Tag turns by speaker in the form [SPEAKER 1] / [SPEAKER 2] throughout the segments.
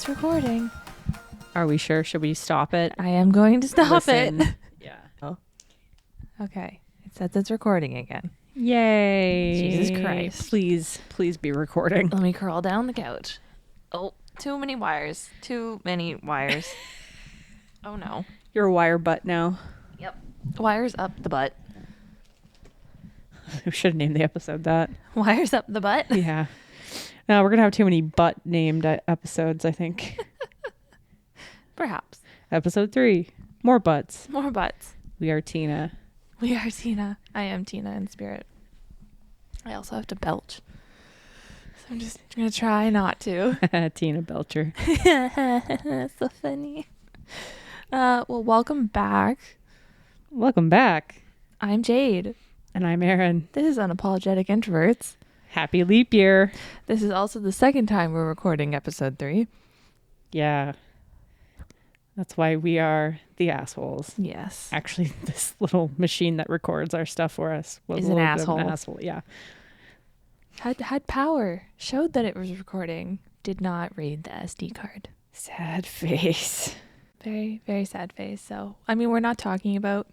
[SPEAKER 1] it's recording.
[SPEAKER 2] Are we sure? Should we stop it?
[SPEAKER 1] I am going to stop
[SPEAKER 2] Listen.
[SPEAKER 1] it.
[SPEAKER 2] Yeah.
[SPEAKER 1] Oh. Okay. It says it's recording again.
[SPEAKER 2] Yay.
[SPEAKER 1] Jesus Christ.
[SPEAKER 2] Please be recording.
[SPEAKER 1] Let me crawl down the couch. Oh, too many wires. Too many wires. Oh no.
[SPEAKER 2] You're a wire butt now.
[SPEAKER 1] Yep. Wires up the butt.
[SPEAKER 2] We should have named the episode that.
[SPEAKER 1] Wires up the butt?
[SPEAKER 2] Yeah. No, we're going to have too many butt named episodes, I think.
[SPEAKER 1] Perhaps.
[SPEAKER 2] Episode 3. More butts.
[SPEAKER 1] More butts.
[SPEAKER 2] We are Tina.
[SPEAKER 1] We are Tina. I am Tina in spirit. I also have to belch. So I'm just going to try not to.
[SPEAKER 2] Tina Belcher.
[SPEAKER 1] So funny. Well, welcome back.
[SPEAKER 2] Welcome back.
[SPEAKER 1] I'm Jade.
[SPEAKER 2] And I'm Erin.
[SPEAKER 1] This is Unapologetic Introverts.
[SPEAKER 2] Happy leap year.
[SPEAKER 1] This is also the second time we're recording episode 3.
[SPEAKER 2] Yeah. That's why we are the assholes.
[SPEAKER 1] Yes.
[SPEAKER 2] Actually, this little machine that records our stuff for us was
[SPEAKER 1] Is
[SPEAKER 2] a
[SPEAKER 1] an
[SPEAKER 2] little bit of
[SPEAKER 1] asshole.
[SPEAKER 2] an asshole. Yeah.
[SPEAKER 1] Had power. Showed that it was recording. Did not read the SD card.
[SPEAKER 2] Sad face.
[SPEAKER 1] Very, very sad face. So, I mean, we're not talking about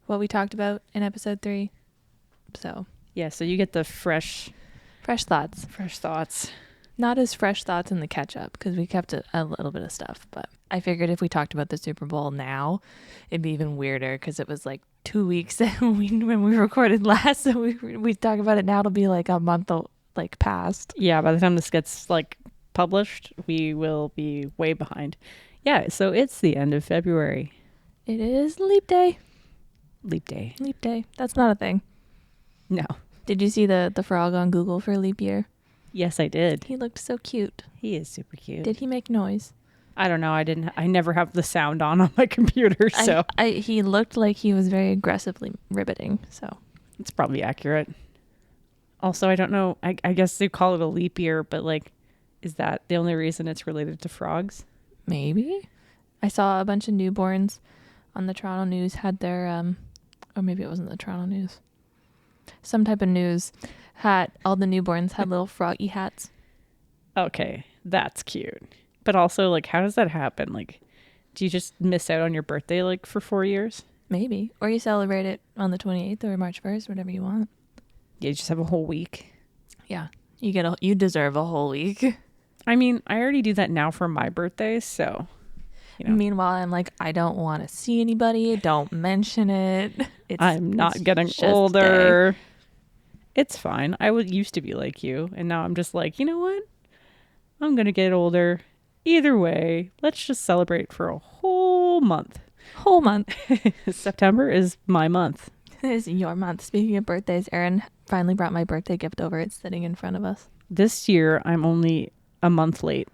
[SPEAKER 1] what we talked about in episode 3. So,
[SPEAKER 2] Yeah, so you get the fresh
[SPEAKER 1] thoughts.
[SPEAKER 2] thoughts.
[SPEAKER 1] Not as fresh thoughts in the catch-up because we kept a little bit of stuff. But I figured if we talked about the Super Bowl now, it'd be even weirder because it was like 2 weeks when we recorded last. So we talk about it now. It'll be like a month past.
[SPEAKER 2] Yeah, by the time this gets published, we will be way behind. Yeah, so it's the end of February.
[SPEAKER 1] It is leap day.
[SPEAKER 2] Leap day.
[SPEAKER 1] Leap day. That's not a thing.
[SPEAKER 2] No.
[SPEAKER 1] Did you see the frog on Google for leap year?
[SPEAKER 2] Yes, I did.
[SPEAKER 1] He looked so cute.
[SPEAKER 2] He is super cute.
[SPEAKER 1] Did he make noise?
[SPEAKER 2] I don't know. I never have the sound on my computer, so
[SPEAKER 1] he looked like he was very aggressively ribbiting. So
[SPEAKER 2] it's probably accurate. Also, I don't know. I guess they call it a leap year, but is that the only reason it's related to frogs?
[SPEAKER 1] maybe. I saw a bunch of newborns on the Toronto News had their or maybe it wasn't the Toronto News. Some type of news had all the newborns had little froggy hats.
[SPEAKER 2] Okay, that's cute. But also, how does that happen? Do you just miss out on your birthday for 4 years?
[SPEAKER 1] Maybe. Or you celebrate it on the 28th or March 1st, whatever you want.
[SPEAKER 2] Yeah, you just have a whole week.
[SPEAKER 1] Yeah. You deserve a whole week.
[SPEAKER 2] I mean, I already do that now for my birthday, so
[SPEAKER 1] Meanwhile, I'm I don't want to see anybody. Don't mention it.
[SPEAKER 2] I'm not getting
[SPEAKER 1] just
[SPEAKER 2] older. Day. It's fine. I used to be like you, and now I'm just you know what? I'm going to get older. Either way, let's just celebrate for a whole month.
[SPEAKER 1] Whole month.
[SPEAKER 2] September is my month.
[SPEAKER 1] It is your month. Speaking of birthdays, Erin finally brought my birthday gift over. It's sitting in front of us.
[SPEAKER 2] This year, I'm only a month late.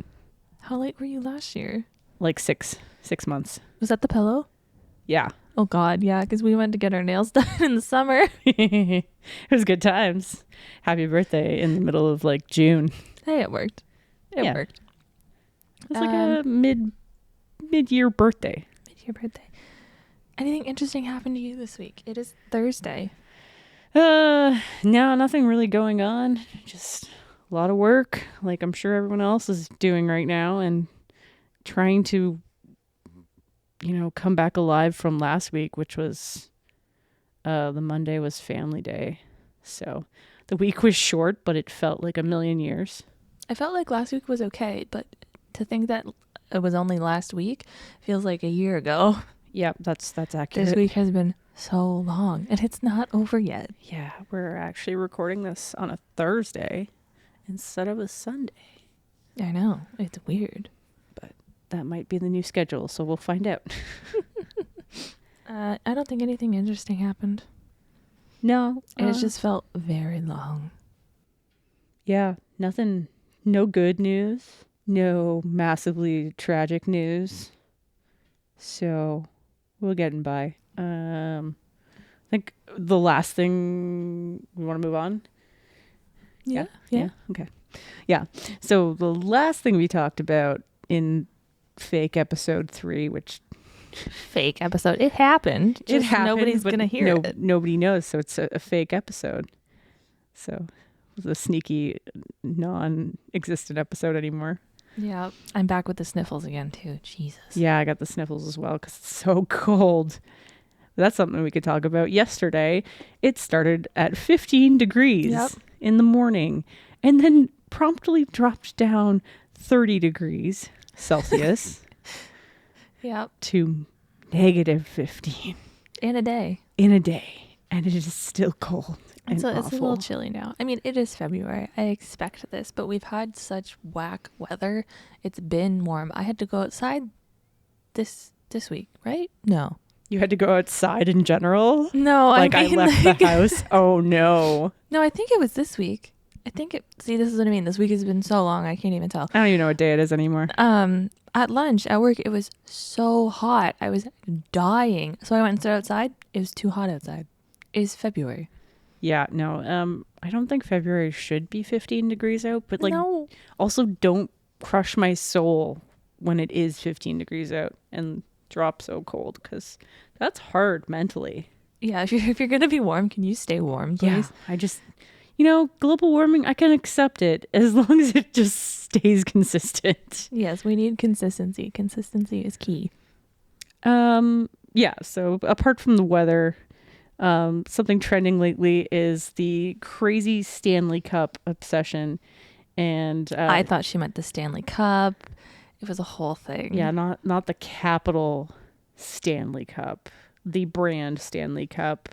[SPEAKER 1] How late were you last year?
[SPEAKER 2] 6 months.
[SPEAKER 1] Was that the pillow?
[SPEAKER 2] Yeah.
[SPEAKER 1] Oh, God, yeah, because we went to get our nails done in the summer.
[SPEAKER 2] It was good times. Happy birthday in the middle of June.
[SPEAKER 1] Hey, it worked. It worked.
[SPEAKER 2] It was a mid-year birthday.
[SPEAKER 1] Mid-year birthday. Anything interesting happened to you this week? It is Thursday.
[SPEAKER 2] No, nothing really going on. Just a lot of work, I'm sure everyone else is doing right now, and trying to, come back alive from last week, which was the Monday was family day. So the week was short, but it felt like a million years.
[SPEAKER 1] I felt like last week was okay, but to think that it was only last week feels like a year ago.
[SPEAKER 2] Yeah, that's accurate.
[SPEAKER 1] This week has been so long, and it's not over yet.
[SPEAKER 2] Yeah, we're actually recording this on a Thursday instead of a Sunday.
[SPEAKER 1] I know. It's weird.
[SPEAKER 2] But that might be the new schedule, so we'll find out.
[SPEAKER 1] I don't think anything interesting happened.
[SPEAKER 2] No.
[SPEAKER 1] It just felt very long.
[SPEAKER 2] Yeah, nothing. No good news. No massively tragic news. So we're getting by. I think the last thing we want to move on.
[SPEAKER 1] Yeah.
[SPEAKER 2] Okay. Yeah. So the last thing we talked about in fake episode 3, which
[SPEAKER 1] fake episode, it happened.
[SPEAKER 2] It happened.
[SPEAKER 1] Nobody's gonna hear it.
[SPEAKER 2] Nobody knows. So it's a fake episode. So it was a sneaky, non-existent episode anymore.
[SPEAKER 1] Yeah, I'm back with the sniffles again too. Jesus.
[SPEAKER 2] Yeah, I got the sniffles as well because it's so cold. That's something we could talk about. Yesterday, it started at 15 degrees in the morning and then promptly dropped down 30 degrees Celsius to negative 15
[SPEAKER 1] in a day.
[SPEAKER 2] And it is still cold.
[SPEAKER 1] It's a little chilly now. I mean, it is February. I expect this, but we've had such whack weather. It's been warm. I had to go outside this week, right? No.
[SPEAKER 2] You had to go outside in general?
[SPEAKER 1] No,
[SPEAKER 2] I left the house. Oh no.
[SPEAKER 1] No, I think it was this week. See, this is what I mean. This week has been so long, I can't even tell.
[SPEAKER 2] I don't even know what day it is anymore.
[SPEAKER 1] At lunch at work, it was so hot. I was dying. So I went and stood outside. It was too hot outside. It's February.
[SPEAKER 2] Yeah, no. I don't think February should be 15 degrees out, but
[SPEAKER 1] no.
[SPEAKER 2] Also don't crush my soul when it is 15 degrees out and drop so cold, because that's hard mentally.
[SPEAKER 1] Yeah, if you're gonna be warm, can you stay warm, please?
[SPEAKER 2] Yeah, I just, global warming, I can accept it as long as it just stays consistent.
[SPEAKER 1] Yes, we need consistency. Consistency is key.
[SPEAKER 2] Yeah, so apart from the weather, something trending lately is the crazy Stanley Cup obsession. And
[SPEAKER 1] I thought she meant the Stanley Cup. It was a whole thing.
[SPEAKER 2] Yeah, not the capital Stanley Cup, the brand Stanley Cup.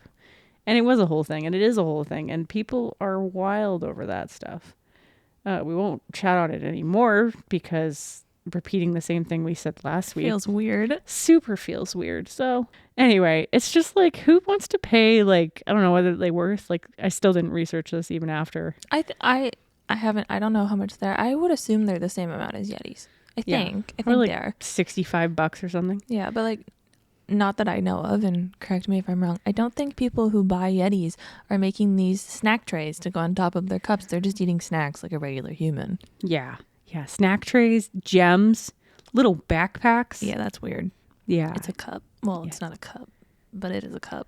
[SPEAKER 2] And it was a whole thing, and it is a whole thing, and people are wild over that stuff. We won't chat on it anymore because repeating the same thing we said last week
[SPEAKER 1] feels weird.
[SPEAKER 2] Super feels weird. So anyway, it's just like, who wants to pay, I don't know whether they worth, I still didn't research this even after.
[SPEAKER 1] I haven't, I don't know how much they're, I would assume they're the same amount as Yetis. I think they are
[SPEAKER 2] $65 or something.
[SPEAKER 1] Yeah, but not that I know of, and correct me if I'm wrong. I don't think people who buy Yetis are making these snack trays to go on top of their cups. They're just eating snacks like a regular human.
[SPEAKER 2] Yeah. Yeah. Snack trays, gems, little backpacks.
[SPEAKER 1] Yeah, that's weird.
[SPEAKER 2] Yeah.
[SPEAKER 1] It's a cup. Well, it's not a cup, but it is a cup.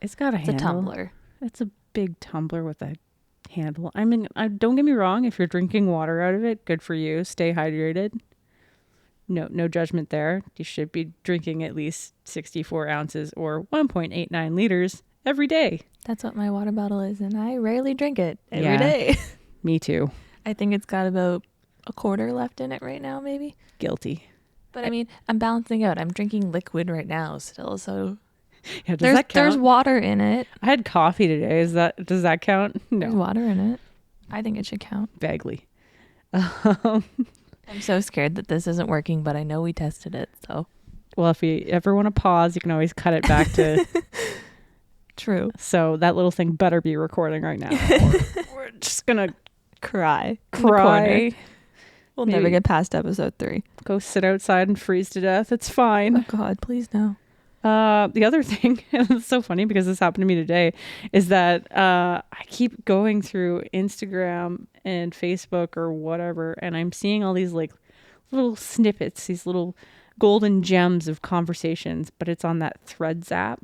[SPEAKER 2] It's got a handle.
[SPEAKER 1] It's a tumbler.
[SPEAKER 2] It's a big tumbler with a handle. I mean, don't get me wrong. If you're drinking water out of it, good for you. Stay hydrated. No judgment there. You should be drinking at least 64 ounces or 1.89 liters every day.
[SPEAKER 1] That's what my water bottle is, and I rarely drink it every day.
[SPEAKER 2] Me too.
[SPEAKER 1] I think it's got about a quarter left in it right now, maybe.
[SPEAKER 2] Guilty.
[SPEAKER 1] But I mean, I'm balancing out. I'm drinking liquid right now still, so
[SPEAKER 2] yeah, does that count?
[SPEAKER 1] There's water in it.
[SPEAKER 2] I had coffee today. Does that count? No.
[SPEAKER 1] There's water in it. I think it should count.
[SPEAKER 2] Vaguely.
[SPEAKER 1] I'm so scared that this isn't working, but I know we tested it, so.
[SPEAKER 2] Well, if you ever want to pause, you can always cut it back to...
[SPEAKER 1] True.
[SPEAKER 2] So that little thing better be recording right now. We're just going to
[SPEAKER 1] cry. We'll
[SPEAKER 2] Maybe.
[SPEAKER 1] never get past episode 3.
[SPEAKER 2] Go sit outside and freeze to death. It's fine.
[SPEAKER 1] Oh, God, please no.
[SPEAKER 2] The other thing, and it's so funny because this happened to me today, is that I keep going through Instagram and Facebook or whatever, and I'm seeing all these little snippets, these golden gems of conversations, but it's on that Threads app.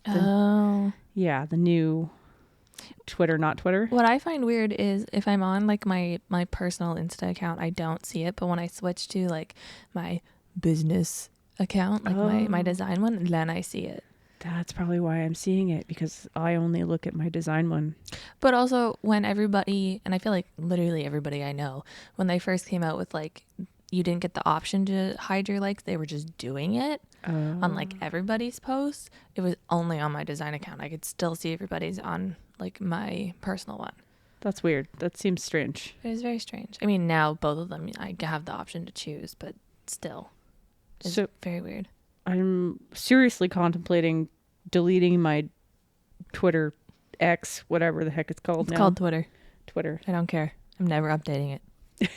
[SPEAKER 2] Yeah, the new Twitter, not Twitter.
[SPEAKER 1] What I find weird is if I'm on my personal Insta account, I don't see it, but when I switch to my business account, my design one, then I see it.
[SPEAKER 2] That's probably why I'm seeing it, because I only look at my design one.
[SPEAKER 1] But also when everybody, and I feel like literally everybody I know, when they first came out with you didn't get the option to hide your likes, they were just doing it on everybody's posts. It was only on my design account. I could still see everybody's on my personal one.
[SPEAKER 2] That's weird. That seems strange.
[SPEAKER 1] It is very strange. I mean, now both of them I have the option to choose, but still. It's very weird.
[SPEAKER 2] I'm seriously contemplating deleting my Twitter X, whatever the heck it's called now.
[SPEAKER 1] It's called Twitter.
[SPEAKER 2] Twitter.
[SPEAKER 1] I don't care. I'm never updating it.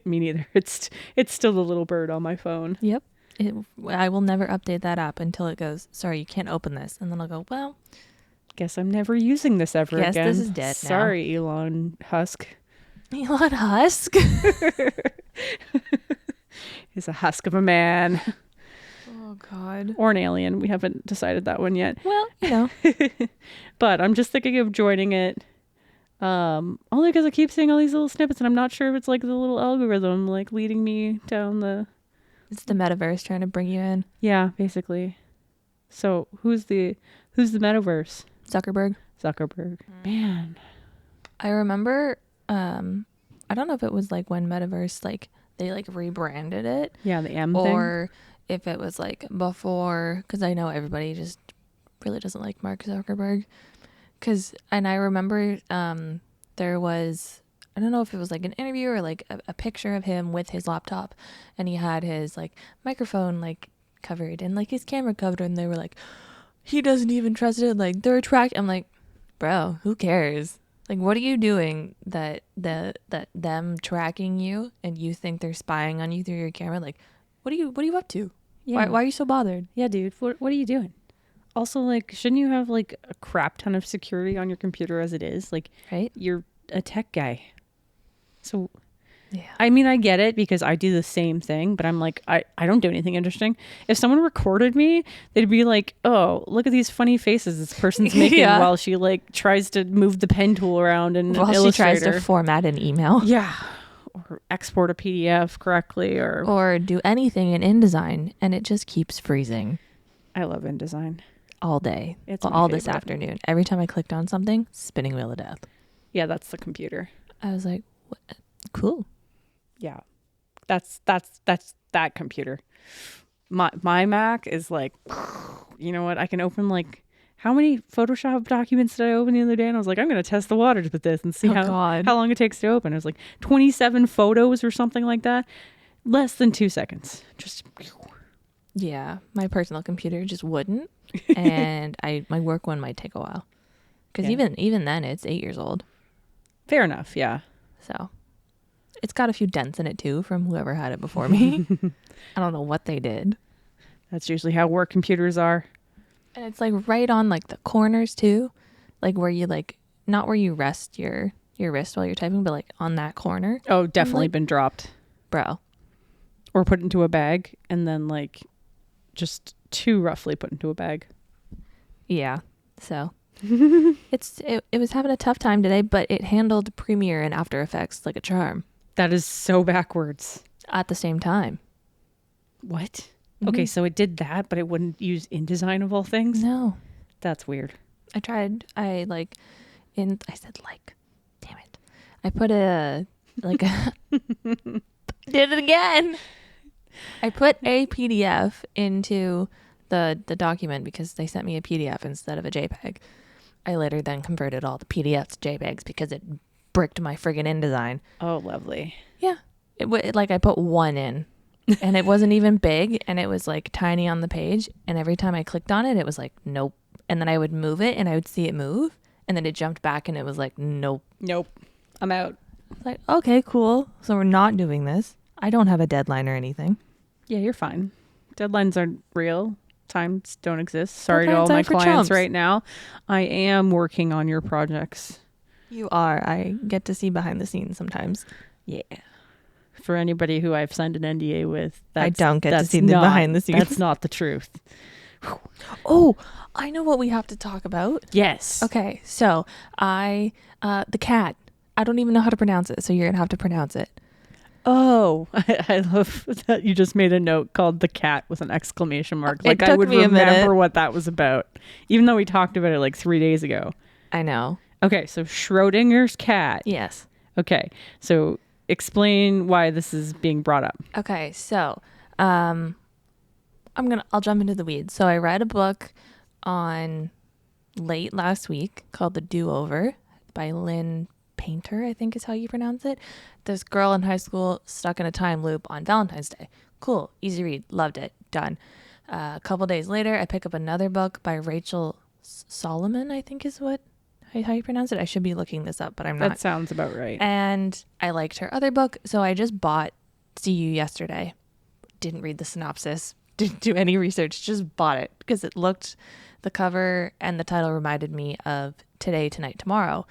[SPEAKER 2] Me neither. It's still the little bird on my phone.
[SPEAKER 1] Yep. I will never update that app until it goes, sorry, you can't open this. And then I'll go, well.
[SPEAKER 2] Guess I'm never using this ever again.
[SPEAKER 1] Guess this is dead now.
[SPEAKER 2] Sorry, Elon Husk.
[SPEAKER 1] Elon Husk?
[SPEAKER 2] He's a husk of a man.
[SPEAKER 1] Oh, God.
[SPEAKER 2] Or an alien. We haven't decided that one yet.
[SPEAKER 1] Well,
[SPEAKER 2] But I'm just thinking of joining it. Only because I keep seeing all these little snippets, and I'm not sure if it's like the little algorithm like leading me down the.
[SPEAKER 1] It's the metaverse trying to bring you in.
[SPEAKER 2] Yeah, basically. So who's the metaverse?
[SPEAKER 1] Zuckerberg.
[SPEAKER 2] Man.
[SPEAKER 1] I remember, I don't know if it was like when metaverse, like they like rebranded it.
[SPEAKER 2] Yeah, the M thing.
[SPEAKER 1] Or if it was like before, because I know everybody just really doesn't like Mark Zuckerberg. And I remember there was, I don't know if it was like an interview or like a picture of him with his laptop, and he had his like microphone like covered and like his camera covered, and they were like, he doesn't even trust it, like they're tracked. I'm like, bro, who cares? Like, what are you doing that them tracking you and you think they're spying on you through your camera? Like, what are you up to?
[SPEAKER 2] Yeah.
[SPEAKER 1] Why are you so bothered?
[SPEAKER 2] Yeah, dude. What are you doing? Also, like, shouldn't you have like a crap ton of security on your computer as it is? Like,
[SPEAKER 1] Right?
[SPEAKER 2] You're a tech guy. So,
[SPEAKER 1] Yeah.
[SPEAKER 2] I mean, I get it because I do the same thing, but I'm like, I don't do anything interesting. If someone recorded me, they'd be like, oh, look at these funny faces this person's making
[SPEAKER 1] Yeah.
[SPEAKER 2] while she like tries to move the pen tool around in
[SPEAKER 1] While
[SPEAKER 2] Illustrator.
[SPEAKER 1] she tries to format an email.
[SPEAKER 2] Yeah. Or export a PDF correctly
[SPEAKER 1] Or do anything in InDesign, and it just keeps freezing.
[SPEAKER 2] I love InDesign.
[SPEAKER 1] All day.
[SPEAKER 2] It's
[SPEAKER 1] all
[SPEAKER 2] my
[SPEAKER 1] this
[SPEAKER 2] favorite.
[SPEAKER 1] Afternoon. Every time I clicked on something, spinning wheel of death.
[SPEAKER 2] Yeah, that's the computer.
[SPEAKER 1] I was like, what? Cool.
[SPEAKER 2] Yeah. That's that computer. My Mac is like, you know what? I can open like, how many Photoshop documents did I open the other day? And I was like, I'm going to test the waters with this and see how long it takes to open. It was like 27 photos or something like that. Less than 2 seconds. Just.
[SPEAKER 1] Yeah. My personal computer just wouldn't. And my work one might take a while. Because even then, it's 8 years old.
[SPEAKER 2] Fair enough. Yeah.
[SPEAKER 1] So it's got a few dents in it too from whoever had it before me. I don't know what they did.
[SPEAKER 2] That's usually how work computers are.
[SPEAKER 1] And it's like right on like the corners too. Like where you like, not where you rest your wrist while you're typing, but like on that corner.
[SPEAKER 2] Oh, definitely
[SPEAKER 1] like,
[SPEAKER 2] been dropped.
[SPEAKER 1] Bro.
[SPEAKER 2] Or put into a bag and then like just too roughly put into a bag.
[SPEAKER 1] Yeah. So it was having a tough time today, but it handled Premiere and After Effects like a charm.
[SPEAKER 2] That is so backwards.
[SPEAKER 1] At the same time.
[SPEAKER 2] What?
[SPEAKER 1] Mm-hmm.
[SPEAKER 2] Okay, so it did that, but it wouldn't use InDesign of all things?
[SPEAKER 1] No.
[SPEAKER 2] That's weird.
[SPEAKER 1] I tried. I said like, damn it. I put did it again. I put a PDF into the document because they sent me a PDF instead of a JPEG. I later then converted all the PDFs to JPEGs because it bricked my friggin' InDesign.
[SPEAKER 2] Oh, lovely.
[SPEAKER 1] Yeah. It like I put one in and it wasn't even big and it was like tiny on the page. And every time I clicked on it, it was like, nope. And then I would move it and I would see it move. And then it jumped back and it was like, nope.
[SPEAKER 2] Nope. I'm out.
[SPEAKER 1] It's like, okay, cool. So we're not doing this. I don't have a deadline or anything.
[SPEAKER 2] Yeah, you're fine. Deadlines aren't real. Times don't exist. Sorry to
[SPEAKER 1] Deadlines
[SPEAKER 2] all my
[SPEAKER 1] aren't for
[SPEAKER 2] clients
[SPEAKER 1] chumps.
[SPEAKER 2] right now. I am working on your projects.
[SPEAKER 1] You are. I get to see behind the scenes sometimes.
[SPEAKER 2] Yeah. For anybody who I've signed an NDA with,
[SPEAKER 1] I don't get to see the behind the scenes.
[SPEAKER 2] That's not the truth.
[SPEAKER 1] Oh, I know what we have to talk about.
[SPEAKER 2] Yes.
[SPEAKER 1] Okay, so the cat. I don't even know how to pronounce it, so you're going to have to pronounce it.
[SPEAKER 2] Oh, I love that you just made a note called the cat with an exclamation mark. Like
[SPEAKER 1] It
[SPEAKER 2] I
[SPEAKER 1] took
[SPEAKER 2] would
[SPEAKER 1] me a minute.
[SPEAKER 2] remember what that was about, even though we talked about it like 3 days ago.
[SPEAKER 1] I know.
[SPEAKER 2] Okay, so Schrödinger's cat.
[SPEAKER 1] Yes.
[SPEAKER 2] Okay, so explain why this is being brought up.
[SPEAKER 1] Okay, so I'll jump into the weeds. So I read a book on late last week called The Do-Over by Lynn Painter, I think is how you pronounce it. This girl in high school stuck in a time loop on Valentine's Day. Cool, easy read, loved it, done. A couple days later, I pick up another book by Rachel Solomon, I think is how you pronounce it. I should be looking this up, but I'm not.
[SPEAKER 2] That sounds about right.
[SPEAKER 1] And I liked her other book, so I just bought See You Yesterday. Didn't read the synopsis, didn't do any research, just bought it because the cover and the title reminded me of Today, Tonight, Tomorrow.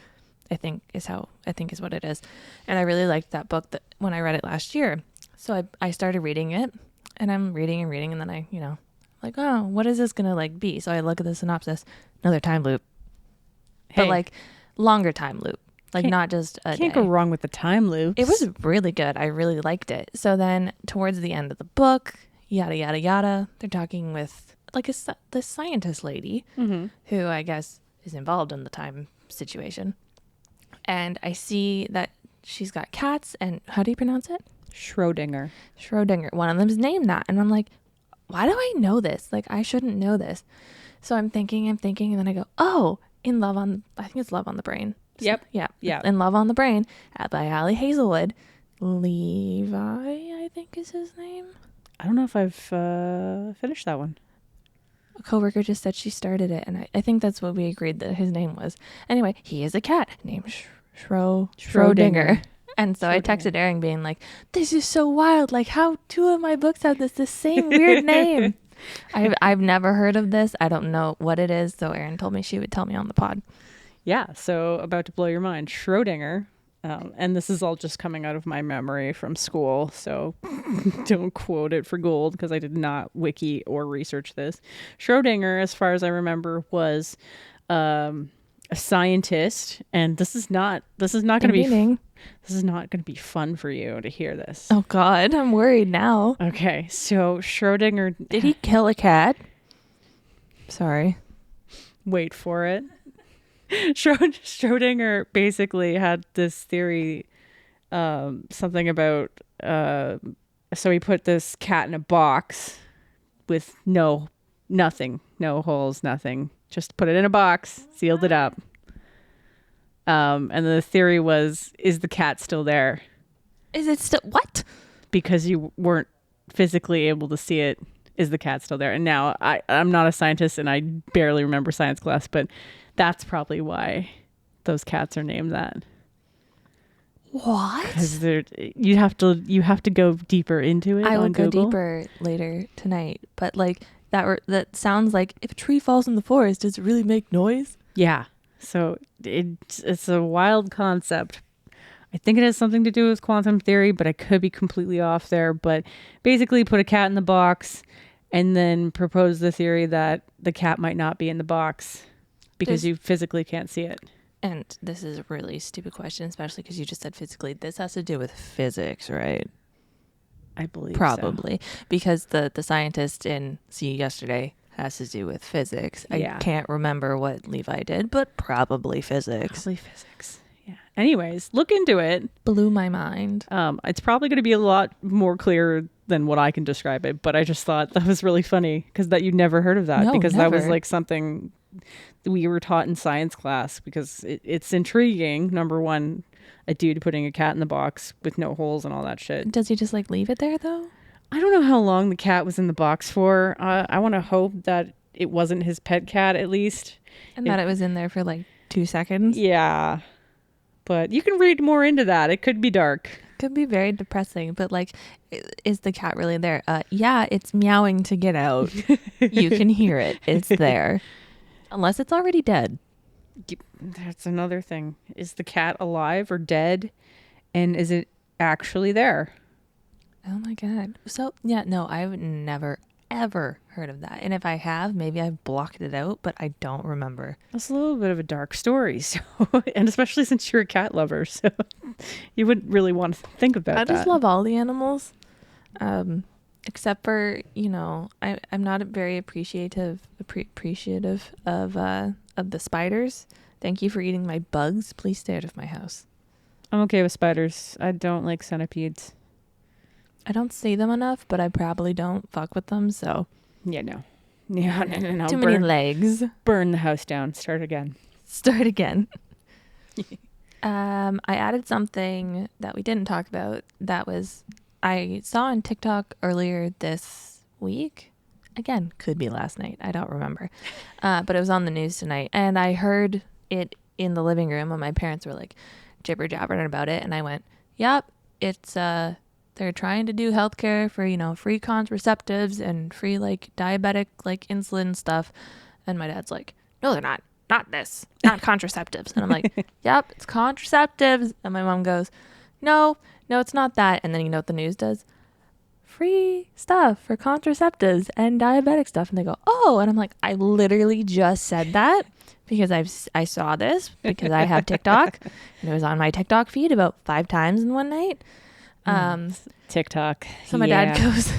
[SPEAKER 1] I think is what it is. And I really liked that book when I read it last year. So I started reading it and I'm reading and then I, like, oh, what is this going to like be? So I look at the synopsis, another time loop, but like longer time loop. Like not just a
[SPEAKER 2] Can't
[SPEAKER 1] day.
[SPEAKER 2] go wrong with the time loops.
[SPEAKER 1] It was really good. I really liked it. So then towards the end of the book, yada, yada, yada, they're talking with like the scientist lady who I guess is involved in the time situation. And I see that she's got cats and how do you pronounce it?
[SPEAKER 2] Schrödinger.
[SPEAKER 1] Schrödinger. One of them's named that. And I'm like, why do I know this? Like, I shouldn't know this. So I'm thinking, and then I go, oh, I think it's Love on the Brain.
[SPEAKER 2] Yep.
[SPEAKER 1] Yeah. In Love on the Brain by Allie Hazelwood. Levi, I think is his name.
[SPEAKER 2] I don't know if I've finished that one.
[SPEAKER 1] A coworker just said she started it, and I think that's what we agreed that his name was. Anyway, he is a cat named Schrödinger. And so I texted Erin being like, this is so wild. Like how two of my books have the same weird name. I've never heard of this. I don't know what it is. So Erin told me she would tell me on the pod.
[SPEAKER 2] Yeah. So about to blow your mind, Schrödinger. And this is all just coming out of my memory from school. So don't quote it for gold because I did not wiki or research this. Schrödinger, as far as I remember, was a scientist. And this is not going to be fun for you to hear this.
[SPEAKER 1] Oh God, I'm worried now.
[SPEAKER 2] Okay, so Schrödinger...
[SPEAKER 1] Did he kill a cat? Sorry.
[SPEAKER 2] Wait for it. Schrödinger basically had this theory, something about... so he put this cat in a box with nothing, no holes, nothing. Just put it in a box, sealed it up. And the theory was, is the cat still there?
[SPEAKER 1] Is it still what?
[SPEAKER 2] Because you weren't physically able to see it. Is the cat still there? And now I'm not a scientist and I barely remember science class, but that's probably why those cats are named that.
[SPEAKER 1] What?
[SPEAKER 2] Because you have to go deeper into it.
[SPEAKER 1] I will
[SPEAKER 2] on
[SPEAKER 1] go
[SPEAKER 2] Google.
[SPEAKER 1] deeper later tonight. But like that sounds like if a tree falls in the forest, does it really make noise?
[SPEAKER 2] Yeah. So it's a wild concept. I think it has something to do with quantum theory, but I could be completely off there. But basically put a cat in the box and then propose the theory that the cat might not be in the box because you physically can't see it.
[SPEAKER 1] And this is a really stupid question, especially because you just said physically. This has to do with physics, right?
[SPEAKER 2] I believe
[SPEAKER 1] probably. So. Because the scientist in See You Yesterday has to do with physics.
[SPEAKER 2] Yeah.
[SPEAKER 1] I can't remember what Levi did, but probably physics.
[SPEAKER 2] Probably physics. Yeah. Anyways, look into it.
[SPEAKER 1] Blew my mind.
[SPEAKER 2] It's probably going to be a lot more clear than what I can describe it, but I just thought that was really funny because that you'd never heard of that because
[SPEAKER 1] never.
[SPEAKER 2] That was like something we were taught in science class because it's intriguing. Number one, a dude putting a cat in the box with no holes and all that shit.
[SPEAKER 1] Does he just like leave it there though?
[SPEAKER 2] I don't know how long the cat was in the box for. I want to hope that it wasn't his pet cat at least.
[SPEAKER 1] And that it was in there for like 2 seconds.
[SPEAKER 2] Yeah. But you can read more into that. It could be dark.
[SPEAKER 1] Could be very depressing, but like, is the cat really there? Yeah, it's meowing to get out. You can hear it. It's there. Unless it's already dead.
[SPEAKER 2] That's another thing. Is the cat alive or dead? And is it actually there?
[SPEAKER 1] Oh my God. So, yeah, no, I've never, ever heard of that. And if I have, maybe I've blocked it out, but I don't remember.
[SPEAKER 2] That's a little bit of a dark story. So, and especially since you're a cat lover. So you wouldn't really want to think about that.
[SPEAKER 1] I just love all the animals. Except for, I'm not very appreciative of the spiders. Thank you for eating my bugs. Please stay out of my house.
[SPEAKER 2] I'm okay with spiders. I don't like centipedes.
[SPEAKER 1] I don't see them enough, but I probably don't fuck with them, so.
[SPEAKER 2] Yeah, no. Yeah, no.
[SPEAKER 1] Too many legs.
[SPEAKER 2] Burn the house down. Start again.
[SPEAKER 1] I added something that we didn't talk about that was, I saw on TikTok earlier this week. Again, could be last night. I don't remember. But it was on the news tonight. And I heard it in the living room when my parents were like jibber jabbering about it. And I went, yep, it's, they're trying to do healthcare for, free contraceptives and free like diabetic, like insulin stuff. And my dad's like, no, they're not. Not this. Not contraceptives. And I'm like, yep, it's contraceptives. And my mom goes, no, it's not that. And then you know what the news does? free stuff for contraceptives and diabetic stuff. And they go, oh, and I'm like, I literally just said that because I saw this because I have TikTok and it was on my TikTok feed about 5 times in one night.
[SPEAKER 2] TikTok.
[SPEAKER 1] So my dad goes,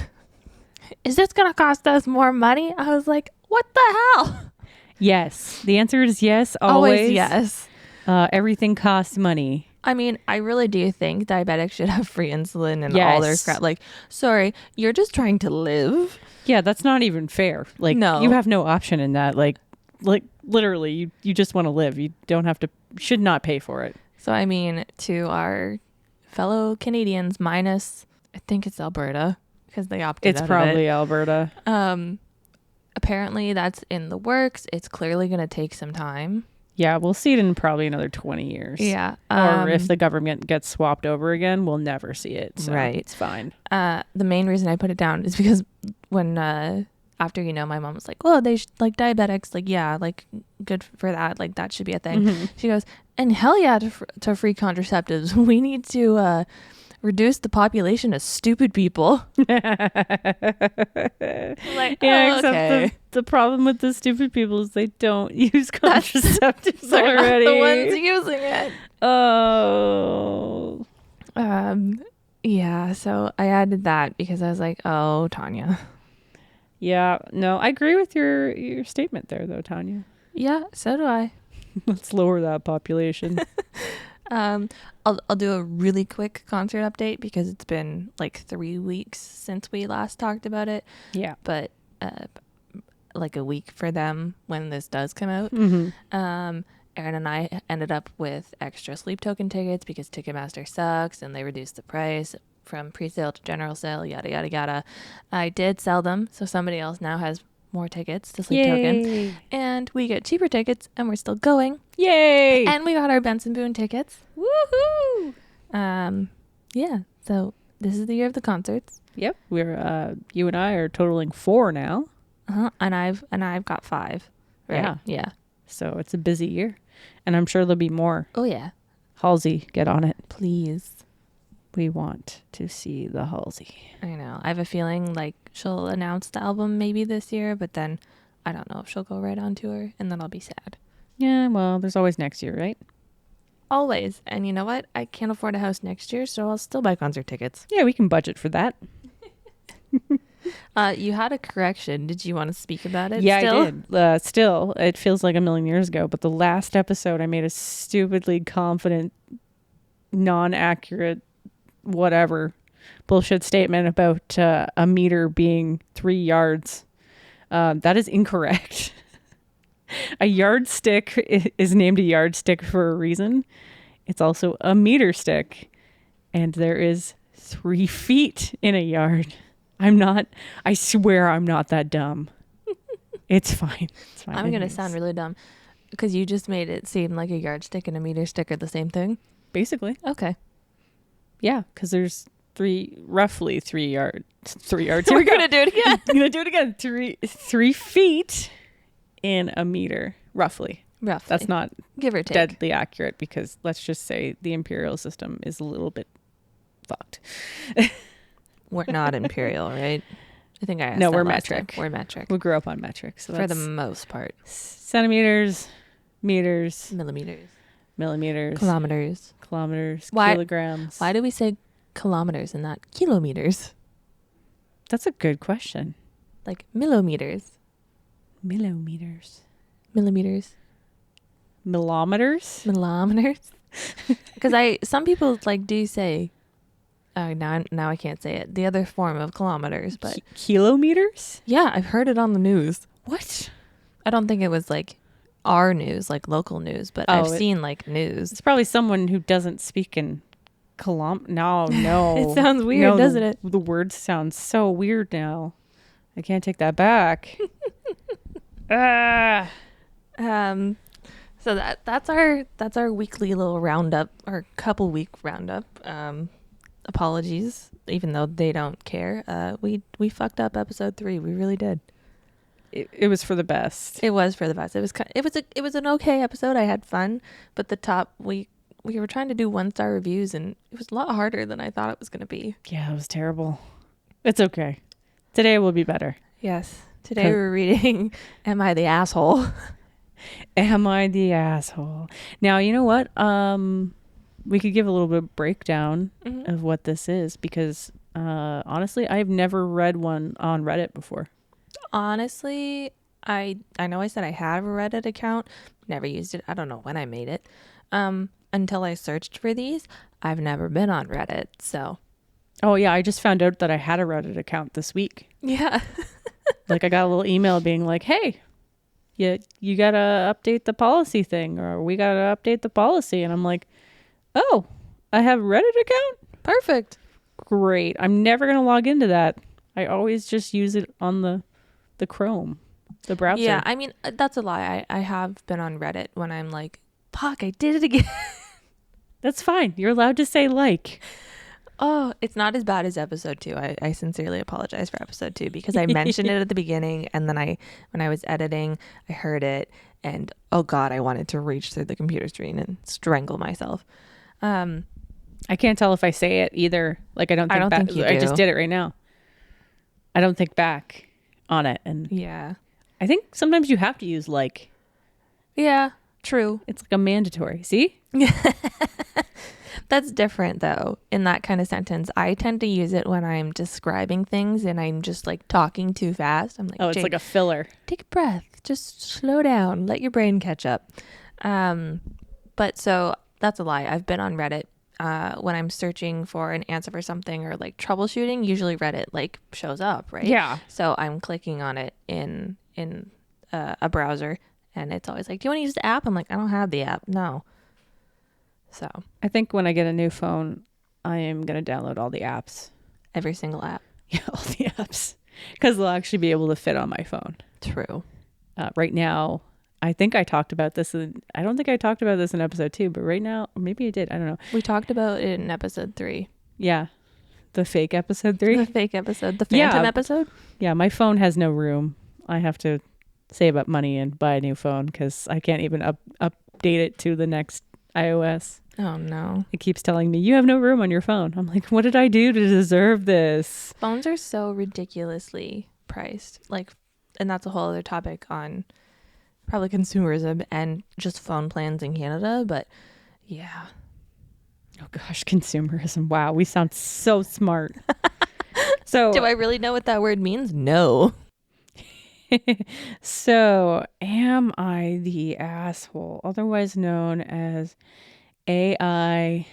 [SPEAKER 1] is this going to cost us more money? I was like, what the hell?
[SPEAKER 2] Yes. The answer is yes. Always
[SPEAKER 1] yes.
[SPEAKER 2] Everything costs money.
[SPEAKER 1] I mean, I really do think diabetics should have free insulin and all their crap. Like, sorry, you're just trying to live.
[SPEAKER 2] Yeah, that's not even fair. Like,
[SPEAKER 1] no.
[SPEAKER 2] You have no option in that. Like literally, you just want to live. You don't have to, should not pay for it.
[SPEAKER 1] So, I mean, to our fellow Canadians, minus, I think it's Alberta, because they opted out of it.
[SPEAKER 2] It's probably Alberta.
[SPEAKER 1] Apparently, that's in the works. It's clearly going to take some time.
[SPEAKER 2] Yeah, we'll see it in probably another 20 years.
[SPEAKER 1] Yeah.
[SPEAKER 2] Or if the government gets swapped over again, we'll never see it. So
[SPEAKER 1] right.
[SPEAKER 2] It's fine.
[SPEAKER 1] The main reason I put it down is because when, after, my mom was like, oh, they like diabetics, like, yeah, like good for that. Like that should be a thing. Mm-hmm. She goes, and hell yeah, to free contraceptives. We need to, reduce the population of stupid people.
[SPEAKER 2] Like, yeah, except
[SPEAKER 1] okay.
[SPEAKER 2] the problem with the stupid people is they don't use contraceptives already.
[SPEAKER 1] They're not the ones using it.
[SPEAKER 2] Oh.
[SPEAKER 1] Yeah, so I added that because I was like, oh, Tanya.
[SPEAKER 2] Yeah, no, I agree with your statement there, though, Tanya.
[SPEAKER 1] Yeah, so do I.
[SPEAKER 2] Let's lower that population.
[SPEAKER 1] I'll do a really quick concert update because it's been like 3 weeks since we last talked about it.
[SPEAKER 2] Yeah.
[SPEAKER 1] But like a week for them when this does come out.
[SPEAKER 2] Mm-hmm.
[SPEAKER 1] Aaron and I ended up with extra sleep token tickets because Ticketmaster sucks and they reduced the price from pre-sale to general sale, yada, yada, yada. I did sell them, so somebody else now has more tickets to Sleep Token. And we get cheaper tickets and we're still going.
[SPEAKER 2] Yay!
[SPEAKER 1] And we got our Benson Boone tickets.
[SPEAKER 2] Woohoo!
[SPEAKER 1] Yeah, so this is the year of the concerts.
[SPEAKER 2] Yep. We're you and I are totaling 4 now.
[SPEAKER 1] And I've got 5. Right? Yeah.
[SPEAKER 2] So it's a busy year. And I'm sure there'll be more.
[SPEAKER 1] Oh yeah.
[SPEAKER 2] Halsey, get on it.
[SPEAKER 1] Please.
[SPEAKER 2] We want to see the Halsey.
[SPEAKER 1] I know. I have a feeling like she'll announce the album maybe this year, but then I don't know if she'll go right on tour, and then I'll be sad.
[SPEAKER 2] Yeah, well, there's always next year, right?
[SPEAKER 1] Always. And you know what? I can't afford a house next year, so I'll still buy concert tickets.
[SPEAKER 2] Yeah, we can budget for that.
[SPEAKER 1] You had a correction. Did you want to speak about it?
[SPEAKER 2] Yeah,
[SPEAKER 1] still?
[SPEAKER 2] I did. Still, it feels like a million years ago, but the last episode I made a stupidly confident, non-accurate whatever bullshit statement about a meter being 3 yards. That is incorrect. A yardstick is named a yardstick for a reason. It's also a meter stick, and there is 3 feet in a yard. I swear I'm not that dumb. It's fine. It's fine.
[SPEAKER 1] I'm going to sound really dumb because you just made it seem like a yardstick and a meter stick are the same thing.
[SPEAKER 2] Basically.
[SPEAKER 1] Okay.
[SPEAKER 2] Yeah, because there's roughly 3 yards. 3 yards.
[SPEAKER 1] We're going to do it again.
[SPEAKER 2] I'm going to do it again. 3 feet in a meter, roughly. That's not
[SPEAKER 1] give or take
[SPEAKER 2] deadly accurate because let's just say the imperial system is a little bit fucked.
[SPEAKER 1] We're not imperial, right? I think I asked
[SPEAKER 2] No,
[SPEAKER 1] that
[SPEAKER 2] we're
[SPEAKER 1] last
[SPEAKER 2] metric.
[SPEAKER 1] time. We're metric.
[SPEAKER 2] We grew up on metric. So
[SPEAKER 1] for the most part.
[SPEAKER 2] Centimeters, meters,
[SPEAKER 1] millimeters, kilometers,
[SPEAKER 2] kilograms.
[SPEAKER 1] Why do we say kilometers and not kilometers?
[SPEAKER 2] That's a good question.
[SPEAKER 1] Like millimeters.
[SPEAKER 2] Millimeters.
[SPEAKER 1] Millimeters.
[SPEAKER 2] Millimeters?
[SPEAKER 1] Millimeters. Because some people like do say, now I can't say it, the other form of kilometers, but
[SPEAKER 2] kilometers?
[SPEAKER 1] Yeah, I've heard it on the news.
[SPEAKER 2] What?
[SPEAKER 1] I don't think it was like our news, like local news, but I've seen like news.
[SPEAKER 2] It's probably someone who doesn't speak in No.
[SPEAKER 1] It sounds weird, doesn't it?
[SPEAKER 2] The words sound so weird now. I can't take that back.
[SPEAKER 1] So that's our weekly little roundup, our couple week roundup. Apologies, even though they don't care. We fucked up episode 3. We really did.
[SPEAKER 2] It was for the best.
[SPEAKER 1] It was for the best. It was an okay episode. I had fun, but we were trying to do 1-star reviews, and it was a lot harder than I thought it was going to be.
[SPEAKER 2] Yeah, it was terrible. It's okay. Today will be better.
[SPEAKER 1] Yes. Today we're reading Am I the Asshole?
[SPEAKER 2] Am I the asshole? Now, you know what? We could give a little bit of breakdown of what this is because honestly, I've never read one on Reddit before.
[SPEAKER 1] Honestly, I know I said I have a Reddit account. Never used it. I don't know when I made it. Until I searched for these. I've never been on Reddit, so.
[SPEAKER 2] Oh yeah, I just found out that I had a Reddit account this week.
[SPEAKER 1] Yeah.
[SPEAKER 2] Like I got a little email being like, "Hey, you gotta update the policy thing, or we gotta update the policy," and I'm like, "Oh, I have a Reddit account?
[SPEAKER 1] Perfect.
[SPEAKER 2] Great. I'm never gonna log into that. I always just use it on the Chrome, the browser."
[SPEAKER 1] Yeah, I mean, that's a lie. I have been on Reddit when I'm like, fuck, I did it again.
[SPEAKER 2] That's fine. You're allowed to say like.
[SPEAKER 1] Oh, it's not as bad as episode 2. I sincerely apologize for episode 2 because I mentioned it at the beginning, and then when I was editing, I heard it, and oh god, I wanted to reach through the computer screen and strangle myself.
[SPEAKER 2] I can't tell if I say it either. Like I don't think
[SPEAKER 1] you
[SPEAKER 2] I
[SPEAKER 1] do.
[SPEAKER 2] just did it right now. I don't think back on it, and
[SPEAKER 1] Yeah.
[SPEAKER 2] I think sometimes you have to use like.
[SPEAKER 1] Yeah, true.
[SPEAKER 2] It's like a mandatory. See?
[SPEAKER 1] That's different though. In that kind of sentence, I tend to use it when I'm describing things and I'm just like talking too fast. I'm like,
[SPEAKER 2] Oh, it's
[SPEAKER 1] Jake,
[SPEAKER 2] like a filler.
[SPEAKER 1] take a breath, just slow down, let your brain catch up. But so that's a lie. I've been on Reddit when I'm searching for an answer for something or like troubleshooting. Usually Reddit like shows up, right?
[SPEAKER 2] Yeah.
[SPEAKER 1] So I'm clicking on it in a browser, and it's always like, do you want to use the app? I'm like, I don't have the app. No. So
[SPEAKER 2] I think when I get a new phone, I am going to download all the apps.
[SPEAKER 1] every single app.
[SPEAKER 2] Yeah, all the apps. Because they'll actually be able to fit on my phone.
[SPEAKER 1] True.
[SPEAKER 2] Right now, I think I talked about this. I don't think I talked about this in episode 2, but right now, or maybe I did. I don't know.
[SPEAKER 1] We talked about it in episode 3.
[SPEAKER 2] Yeah. The fake episode 3.
[SPEAKER 1] The fake episode. The phantom episode.
[SPEAKER 2] Yeah, my phone has no room. I have to save up money and buy a new phone because I can't even update it to the next iOS.
[SPEAKER 1] Oh no.
[SPEAKER 2] It keeps telling me you have no room on your phone. I'm like, what did I do to deserve this?
[SPEAKER 1] Phones are so ridiculously priced. Like, and that's a whole other topic on probably consumerism and just phone plans in Canada. But yeah.
[SPEAKER 2] Oh gosh, consumerism. Wow, we sound so smart. So
[SPEAKER 1] do I really know what that word means? No.
[SPEAKER 2] So, am I the asshole, otherwise known as AITA?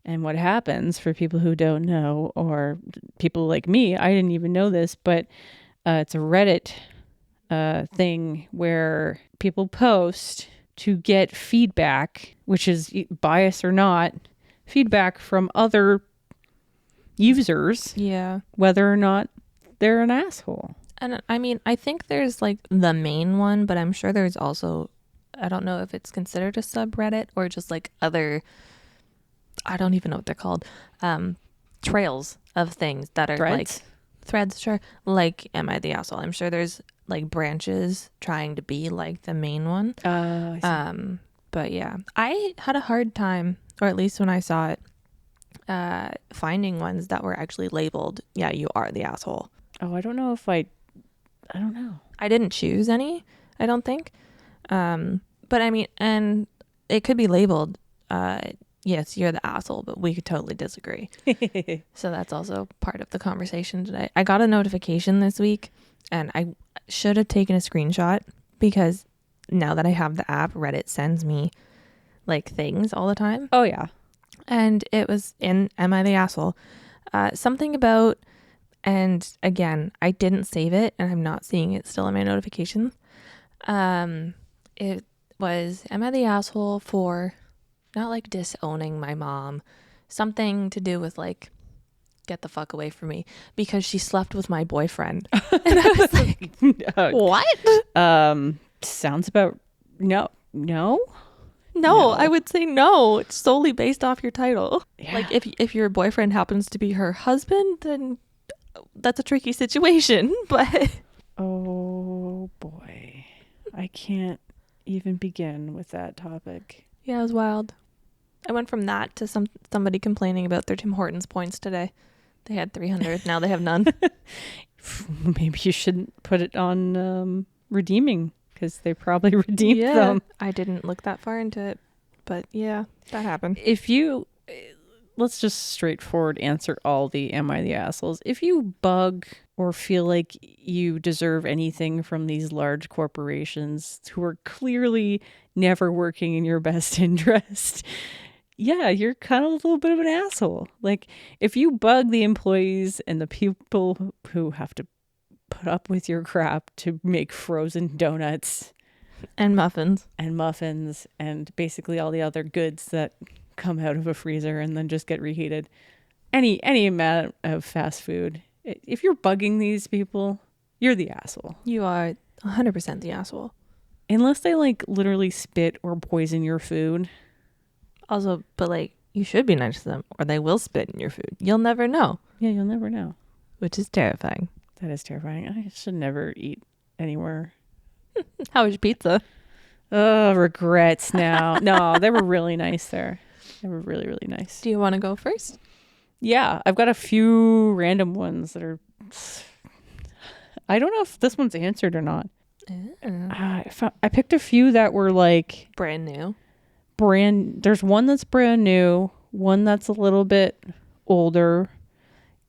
[SPEAKER 2] And what happens for people who don't know, or people like me, I didn't even know this, but it's a Reddit thing where people post to get feedback, which is bias or not, feedback from other users,
[SPEAKER 1] Yeah.
[SPEAKER 2] whether or not they're an asshole.
[SPEAKER 1] And I mean, I think there's like the main one, but I'm sure there's also, I don't know if it's considered a subreddit or just like other, I don't even know what they're called, trails of things that are
[SPEAKER 2] Threads?
[SPEAKER 1] like threads, sure. Like, am I the asshole? I'm sure there's like branches trying to be like the main one.
[SPEAKER 2] I see.
[SPEAKER 1] But yeah, I had a hard time, or at least when I saw it, finding ones that were actually labeled, yeah, you are the asshole.
[SPEAKER 2] Oh, I don't know if I don't know.
[SPEAKER 1] I didn't choose any, I don't think. But I mean, and it could be labeled, yes, you're the asshole, but we could totally disagree. So that's also part of the conversation today. I got a notification this week, and I should have taken a screenshot because now that I have the app, Reddit sends me like things all the time.
[SPEAKER 2] Oh, yeah.
[SPEAKER 1] And it was in Am I the Asshole? Something about, and again, I didn't save it and I'm not seeing it still in my notifications. It was, am I the asshole for not like disowning my mom? Something to do with like, get the fuck away from me because she slept with my boyfriend. And I was like, what?
[SPEAKER 2] Sounds about, no.
[SPEAKER 1] No, I would say no. It's solely based off your title.
[SPEAKER 2] Yeah.
[SPEAKER 1] Like if your boyfriend happens to be her husband, then that's a tricky situation. But
[SPEAKER 2] Oh boy, I can't even begin with that topic.
[SPEAKER 1] yeah, it was wild. I went from that to somebody complaining about their Tim Hortons points today. They had 300. Now they have none.
[SPEAKER 2] Maybe you shouldn't put it on redeeming, because they probably redeemed them.
[SPEAKER 1] I didn't look that far into it, but yeah, that happened.
[SPEAKER 2] Let's just straightforward answer all the am I the assholes. If you bug or feel like you deserve anything from these large corporations who are clearly never working in your best interest, yeah, you're kind of a little bit of an asshole. Like, if you bug the employees and the people who have to put up with your crap to make frozen donuts
[SPEAKER 1] and muffins
[SPEAKER 2] and basically all the other goods that come out of a freezer and then just get reheated, any amount of fast food, if you're bugging these people, you're the asshole.
[SPEAKER 1] You are 100% the asshole.
[SPEAKER 2] Unless they like literally spit or poison your food.
[SPEAKER 1] Also, but like, you should be nice to them or they will spit in your food. You'll never know.
[SPEAKER 2] Yeah, you'll never know.
[SPEAKER 1] Which is terrifying.
[SPEAKER 2] That is terrifying. I should never eat anywhere.
[SPEAKER 1] How was your pizza?
[SPEAKER 2] Oh, regrets now. No, they were really nice there. They were really, really nice.
[SPEAKER 1] Do you want to go first?
[SPEAKER 2] Yeah, I've got a few random ones that are... I don't know if this one's answered or not. I picked a few that were like...
[SPEAKER 1] brand new.
[SPEAKER 2] There's one that's brand new, one that's a little bit older,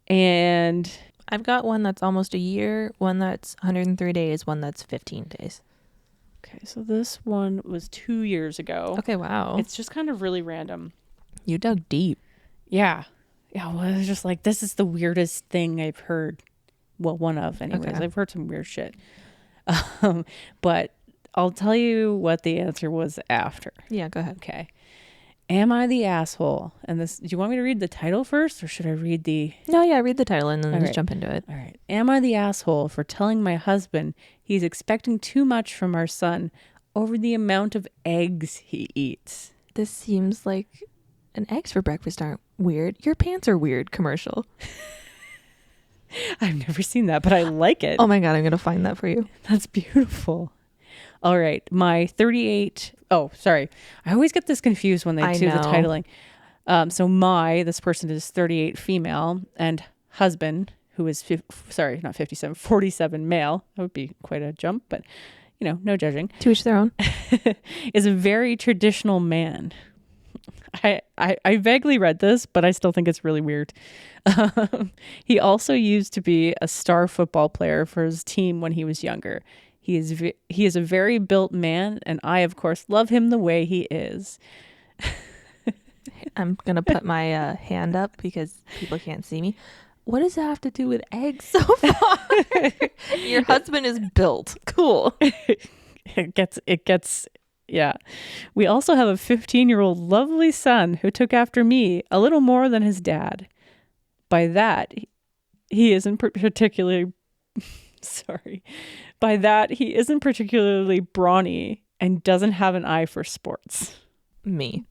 [SPEAKER 2] and...
[SPEAKER 1] I've got one that's almost a year, one that's 103 days, one that's 15 days.
[SPEAKER 2] Okay, so this one was 2 years ago.
[SPEAKER 1] Okay, wow.
[SPEAKER 2] It's just kind of really random.
[SPEAKER 1] You dug deep.
[SPEAKER 2] Yeah. Yeah, well, it was just like, this is the weirdest thing I've heard. Well, one of, anyways. Okay. I've heard some weird shit. But I'll tell you what the answer was after.
[SPEAKER 1] Yeah, go ahead.
[SPEAKER 2] Okay. Am I the asshole? And this, do you want me to read the title first, or should I read the...
[SPEAKER 1] No, yeah, read the title and then just jump into it.
[SPEAKER 2] All right. Am I the asshole for telling my husband he's expecting too much from our son over the amount of eggs he eats?
[SPEAKER 1] This seems like an eggs for breakfast aren't weird. Your pants are weird commercial.
[SPEAKER 2] I've never seen that, but I like it.
[SPEAKER 1] Oh my God, I'm going to find that for you.
[SPEAKER 2] That's beautiful. All right. My 38... Oh, sorry. I always get this confused when they do the titling. This person is 38 female, and husband, who is, 47 male. That would be quite a jump, but, no judging.
[SPEAKER 1] To each their own.
[SPEAKER 2] Is a very traditional man. I vaguely read this, but I still think it's really weird. He also used to be a star football player for his team when he was younger. He is a very built man, and I, of course, love him the way he is.
[SPEAKER 1] I'm going to put my hand up because people can't see me. What does that have to do with eggs so far? Your husband is built. Cool.
[SPEAKER 2] It gets, yeah. We also have a 15-year-old lovely son who took after me a little more than his dad. By that, he isn't particularly... By that, he isn't particularly brawny and doesn't have an eye for sports.
[SPEAKER 1] Me.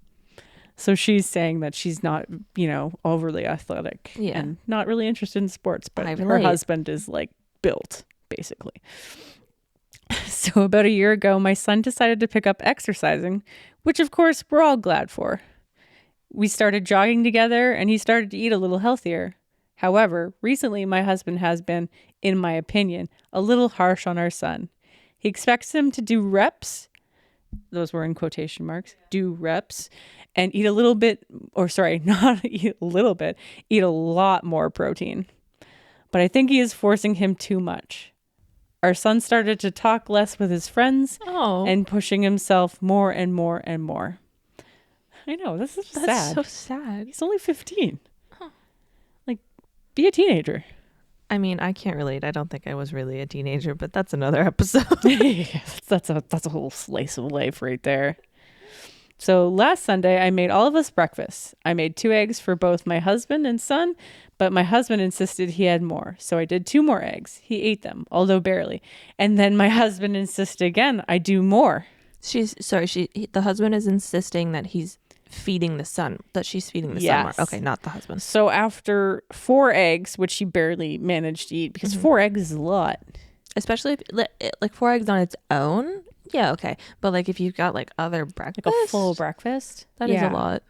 [SPEAKER 2] So she's saying that she's not, overly athletic and not really interested in sports, but her husband is like built, basically. So about a year ago, my son decided to pick up exercising, which of course we're all glad for. We started jogging together and he started to eat a little healthier. However, recently my husband has been, in my opinion, a little harsh on our son. He expects him to do reps, those were in quotation marks, do reps, and eat a little bit, not eat a little bit, eat a lot more protein. But I think he is forcing him too much. Our son started to talk less with his friends and pushing himself more and more and more. I know, that's sad.
[SPEAKER 1] That's so sad.
[SPEAKER 2] He's only 15. Be a teenager.
[SPEAKER 1] I mean, I can't relate. I don't think I was really a teenager, but that's another episode.
[SPEAKER 2] Yeah, that's a whole slice of life right there. So last Sunday, I made all of us breakfast. I made 2 eggs for both my husband and son, but my husband insisted he had more. So I did 2 more eggs. He ate them, although barely. And then my husband insisted again, I do more.
[SPEAKER 1] The husband is insisting that he's feeding the son, that she's feeding the son more. Okay, not the husband.
[SPEAKER 2] So after 4 eggs, which she barely managed to eat, because 4 eggs is a lot.
[SPEAKER 1] Especially if 4 eggs on its own. Yeah, okay. But if you've got other breakfast.
[SPEAKER 2] Like a full breakfast.
[SPEAKER 1] That is a lot.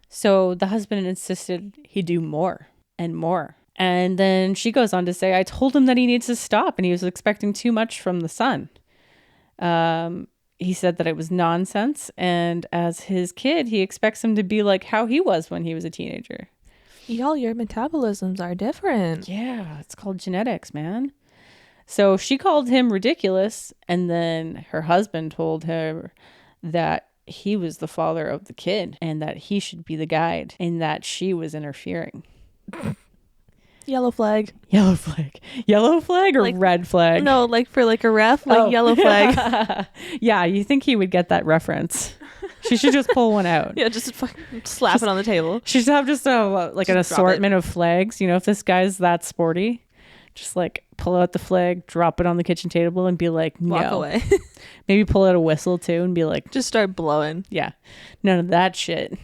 [SPEAKER 2] So the husband insisted he do more and more. And then she goes on to say, I told him that he needs to stop and he was expecting too much from the son. He said that it was nonsense. And as his kid, he expects him to be like how he was when he was a teenager.
[SPEAKER 1] Y'all, your metabolisms are different.
[SPEAKER 2] Yeah, it's called genetics, man. So she called him ridiculous. And then her husband told her that he was the father of the kid and that he should be the guide and that she was interfering.
[SPEAKER 1] Yellow flag.
[SPEAKER 2] Yellow flag. Yellow flag or
[SPEAKER 1] Like,
[SPEAKER 2] red flag?
[SPEAKER 1] No, like for like a ref, like yellow flag.
[SPEAKER 2] Yeah, you think he would get that reference. She should just pull one out.
[SPEAKER 1] Yeah, just fucking slap it on the table.
[SPEAKER 2] She should have just an assortment of flags. You know, if this guy's that sporty, just like pull out the flag, drop it on the kitchen table and be like, no.
[SPEAKER 1] Walk away.
[SPEAKER 2] Maybe pull out a whistle too and be like,
[SPEAKER 1] Just start blowing.
[SPEAKER 2] yeah, none of that shit.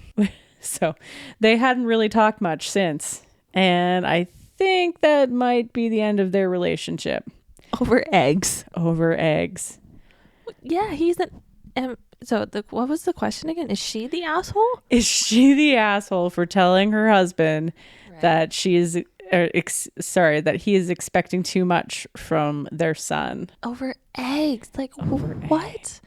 [SPEAKER 2] So they hadn't really talked much since. And I think that might be the end of their relationship.
[SPEAKER 1] Over eggs.
[SPEAKER 2] Over eggs.
[SPEAKER 1] Yeah, he's an... what was the question again? Is she the asshole?
[SPEAKER 2] Is she the asshole for telling her husband that she is... that he is expecting too much from their son.
[SPEAKER 1] Over eggs. Like,
[SPEAKER 2] Over
[SPEAKER 1] what?
[SPEAKER 2] eggs.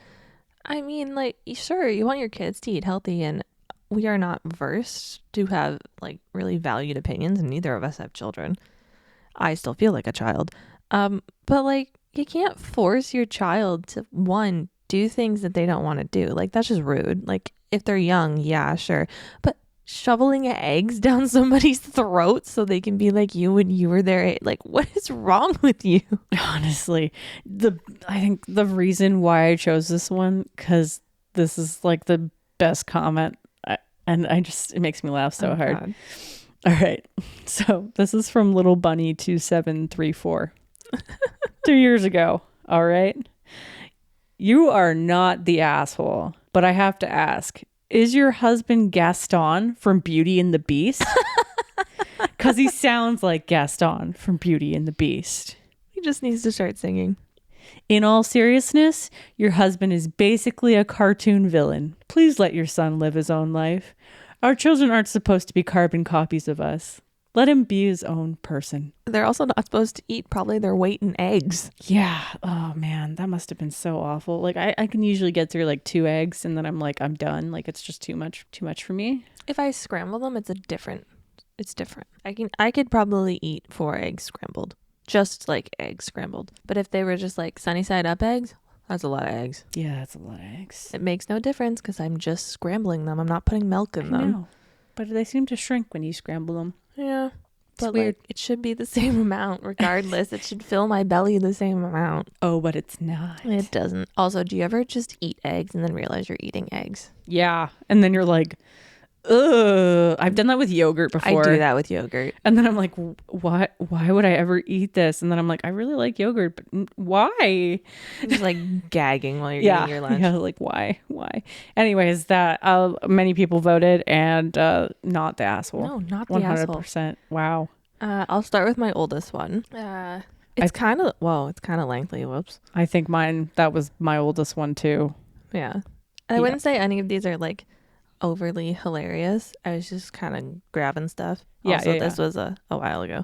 [SPEAKER 1] I mean, like, sure, you want your kids to eat healthy, and we are not versed to have, like, really valued opinions, and neither of us have children. I still feel like a child. But, like, you can't force your child to, one, do things that they don't want to do. Like, that's just rude. Like, if they're young, yeah, sure. But shoveling eggs down somebody's throat so they can be like you when you were there, like, what is wrong with you?
[SPEAKER 2] Honestly, I think the reason why I chose this one, because this is like the best comment, and it makes me laugh so hard.
[SPEAKER 1] God.
[SPEAKER 2] All right, so this is from Little Bunny 2734 2 years ago. All right, you are not the asshole, but I have to ask, is your husband Gaston from Beauty and the Beast? Because he sounds like Gaston from Beauty and the Beast.
[SPEAKER 1] He just needs to start singing.
[SPEAKER 2] In all seriousness, your husband is basically a cartoon villain. Please let your son live his own life. Our children aren't supposed to be carbon copies of us. Let him be his own person.
[SPEAKER 1] They're also not supposed to eat probably their weight in eggs.
[SPEAKER 2] Yeah. Oh, man. That must have been so awful. Like, I can usually get through like 2 eggs and then I'm like, I'm done. Like, it's just too much for me.
[SPEAKER 1] If I scramble them, it's different. I could probably eat 4 eggs scrambled. Just like eggs scrambled. But if they were just like sunny side up eggs, that's a lot of eggs.
[SPEAKER 2] Yeah, that's a lot of eggs.
[SPEAKER 1] It makes no difference because I'm just scrambling them. I'm not putting milk in them.
[SPEAKER 2] No, but they seem to shrink when you scramble them.
[SPEAKER 1] Yeah. But
[SPEAKER 2] weird.
[SPEAKER 1] like, it should be the same amount regardless. It should fill my belly the same amount.
[SPEAKER 2] Oh, but it's not.
[SPEAKER 1] It doesn't. Also, do you ever just eat eggs and then realize you're eating eggs?
[SPEAKER 2] Yeah. And then you're like, ugh. I've done that with yogurt before.
[SPEAKER 1] I do that with yogurt.
[SPEAKER 2] And then I'm like, why would I ever eat this? And then I'm like, I really like yogurt, but why?
[SPEAKER 1] Just like gagging while you're eating your lunch.
[SPEAKER 2] Yeah, like why? Anyways, that many people voted and not the asshole.
[SPEAKER 1] No, not the asshole.
[SPEAKER 2] 100%. Wow.
[SPEAKER 1] I'll start with my oldest one. It's kind of lengthy. Whoops.
[SPEAKER 2] I think that was my oldest one too.
[SPEAKER 1] Yeah. I wouldn't say any of these are like overly hilarious. I was just kind of grabbing stuff. This was a while ago.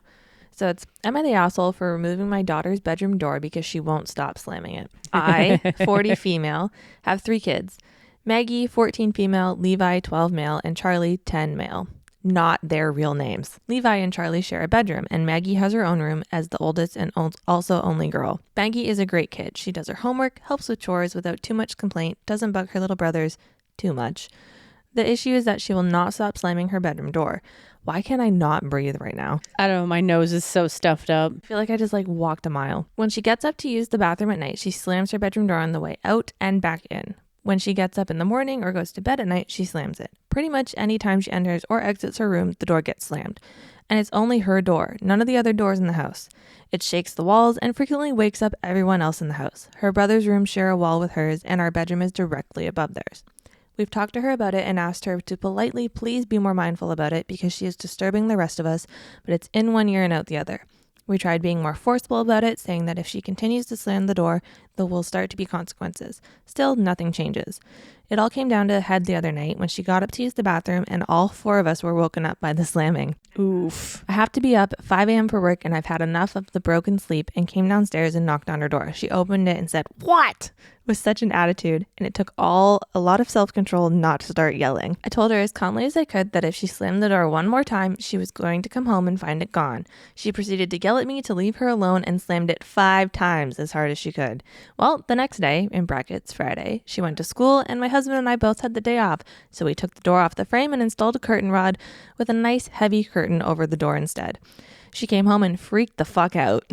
[SPEAKER 1] So it's, am I the asshole for removing my daughter's bedroom door because she won't stop slamming it? I, 40 female, have 3 kids. Maggie, 14 female, Levi, 12 male, and Charlie, 10 male. Not their real names. Levi and Charlie share a bedroom, and Maggie has her own room as the oldest and also only girl. Maggie is a great kid. She does her homework, helps with chores without too much complaint, doesn't bug her little brothers too much. The issue is that she will not stop slamming her bedroom door. Why can't I not breathe right now?
[SPEAKER 2] I don't know. My nose is so stuffed up.
[SPEAKER 1] I feel like I just walked a mile. When she gets up to use the bathroom at night, she slams her bedroom door on the way out and back in. When she gets up in the morning or goes to bed at night, she slams it. Pretty much any time she enters or exits her room, the door gets slammed. And it's only her door, none of the other doors in the house. It shakes the walls and frequently wakes up everyone else in the house. Her brother's rooms share a wall with hers, and our bedroom is directly above theirs. We've talked to her about it and asked her to politely please be more mindful about it because she is disturbing the rest of us, but it's in one ear and out the other. We tried being more forceful about it, saying that if she continues to slam the door, there will start to be consequences. Still, nothing changes. It all came down to a head the other night when she got up to use the bathroom and all 4 of us were woken up by the slamming.
[SPEAKER 2] Oof.
[SPEAKER 1] I have to be up at 5 a.m. for work and I've had enough of the broken sleep and came downstairs and knocked on her door. She opened it and said, "What?" with such an attitude, and it took a lot of self-control not to start yelling. I told her as calmly as I could that if she slammed the door one more time, she was going to come home and find it gone. She proceeded to yell at me to leave her alone and slammed it 5 times as hard as she could. Well, the next day, in brackets Friday, she went to school and my husband and I both had the day off, so we took the door off the frame and installed a curtain rod with a nice heavy curtain over the door instead. She came home and freaked the fuck out.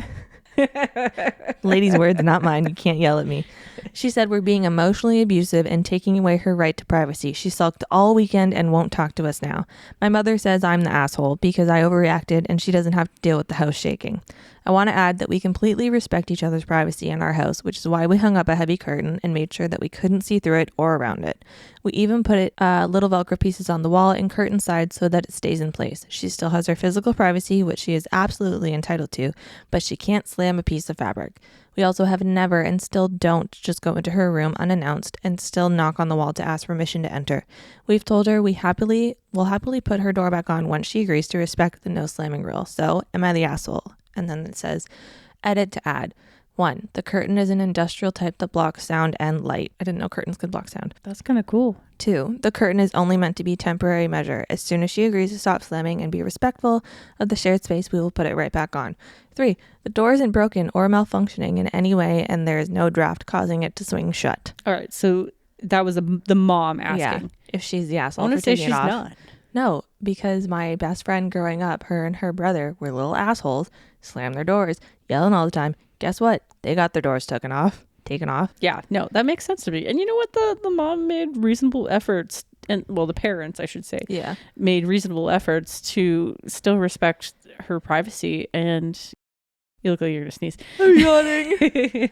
[SPEAKER 1] Ladies' words, not mine. You can't yell at me. She said we're being emotionally abusive and taking away her right to privacy. She sulked all weekend and won't talk to us now. My mother says I'm the asshole because I overreacted and she doesn't have to deal with the house shaking. I want to add that we completely respect each other's privacy in our house, which is why we hung up a heavy curtain and made sure that we couldn't see through it or around it. We even put little Velcro pieces on the wall and curtain sides so that it stays in place. She still has her physical privacy, which she is absolutely entitled to, but she can't slam a piece of fabric. We also have never and still don't just go into her room unannounced and still knock on the wall to ask permission to enter. We've told her we'll happily put her door back on once she agrees to respect the no slamming rule. So, am I the asshole? And then it says, edit to add. 1. The curtain is an industrial type that blocks sound and light. I didn't know curtains could block sound.
[SPEAKER 2] That's kind of cool.
[SPEAKER 1] 2. The curtain is only meant to be temporary measure. As soon as she agrees to stop slamming and be respectful of the shared space, we will put it right back on. 3. The door isn't broken or malfunctioning in any way, and there is no draft causing it to swing shut.
[SPEAKER 2] All right, so that was the mom asking.
[SPEAKER 1] Yeah, if she's the asshole.
[SPEAKER 2] I want
[SPEAKER 1] for
[SPEAKER 2] to say
[SPEAKER 1] taking
[SPEAKER 2] she's
[SPEAKER 1] it off.
[SPEAKER 2] not.
[SPEAKER 1] No, because my best friend growing up, her and her brother were little assholes, slammed their doors, yelling all the time. Guess what? They got their doors taken off.
[SPEAKER 2] Yeah, no, that makes sense to me. And you know what? The mom made reasonable efforts, and well, the parents, I should say, made reasonable efforts to still respect her privacy. And you look like you're gonna sneeze.
[SPEAKER 1] I'm yawning.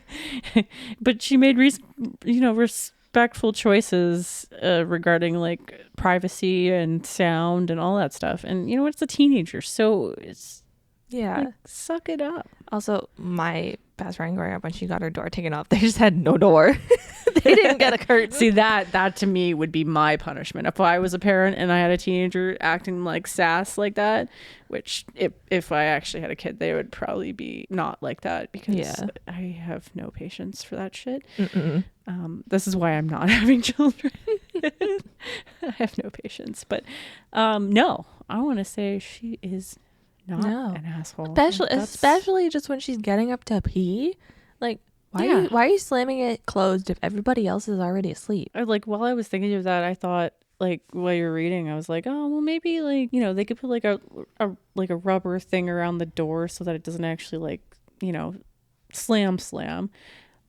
[SPEAKER 2] But she made respectful choices regarding like privacy and sound and all that stuff. And you know what? It's a teenager, so it's like, suck it up.
[SPEAKER 1] Also, my best friend growing up, when she got her door taken off, they just had no door. They didn't get a curtain.
[SPEAKER 2] See, that to me would be my punishment. If I was a parent and I had a teenager acting like sass like that, which if I actually had a kid, they would probably be not like that, because I have no patience for that shit. This is why I'm not having children. I have no patience. But no, I want to say she is not an asshole.
[SPEAKER 1] Especially just when she's getting up to pee. Like, why are you slamming it closed if everybody else is already asleep?
[SPEAKER 2] While I was thinking of that, I thought, like, while you're reading, I was like, oh, well, maybe, like, they could put like a rubber thing around the door so that it doesn't actually, like, slam.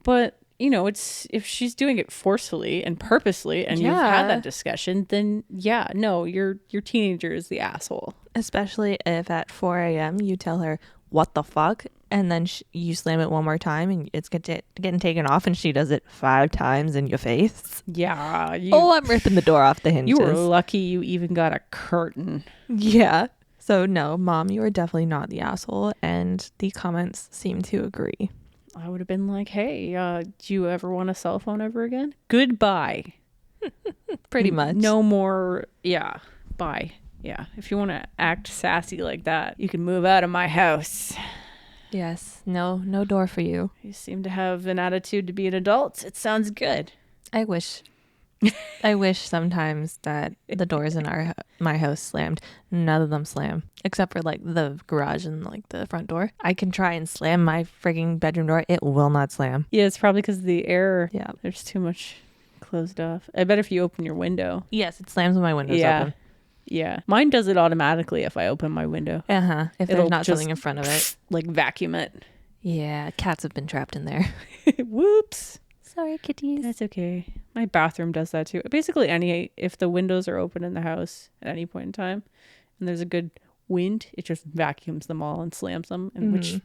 [SPEAKER 2] But it's, if she's doing it forcefully and purposely, and you've had that discussion, then your teenager is the asshole.
[SPEAKER 1] Especially if at 4 a.m. you tell her, what the fuck? And then you slam it one more time and it's getting taken off, and she does it 5 times in your face.
[SPEAKER 2] Yeah.
[SPEAKER 1] I'm ripping the door off the hinges.
[SPEAKER 2] You were lucky you even got a curtain.
[SPEAKER 1] Yeah. So no, Mom, you are definitely not the asshole, and the comments seem to agree.
[SPEAKER 2] I would have been like, hey, do you ever want a cell phone ever again? Goodbye.
[SPEAKER 1] Pretty much.
[SPEAKER 2] No more. Yeah. Bye. Yeah. If you want to act sassy like that, you can move out of my house.
[SPEAKER 1] Yes. No door for you.
[SPEAKER 2] You seem to have an attitude to be an adult. It sounds good.
[SPEAKER 1] I wish sometimes that the doors in my house slammed. None of them slam, except for like the garage and like the front door. I can try and slam my frigging bedroom door. It will not slam.
[SPEAKER 2] Yeah, it's probably because of the air. Yeah, there's too much closed off. I bet if you open your window.
[SPEAKER 1] Yes, it slams when my window's open.
[SPEAKER 2] Yeah. Mine does it automatically if I open my window.
[SPEAKER 1] If there's not something in front of it.
[SPEAKER 2] Like vacuum it.
[SPEAKER 1] Yeah, cats have been trapped in there.
[SPEAKER 2] Whoops.
[SPEAKER 1] Sorry, kitties.
[SPEAKER 2] That's okay. My bathroom does that too. Basically, if the windows are open in the house at any point in time and there's a good wind, it just vacuums them all and slams them, and which is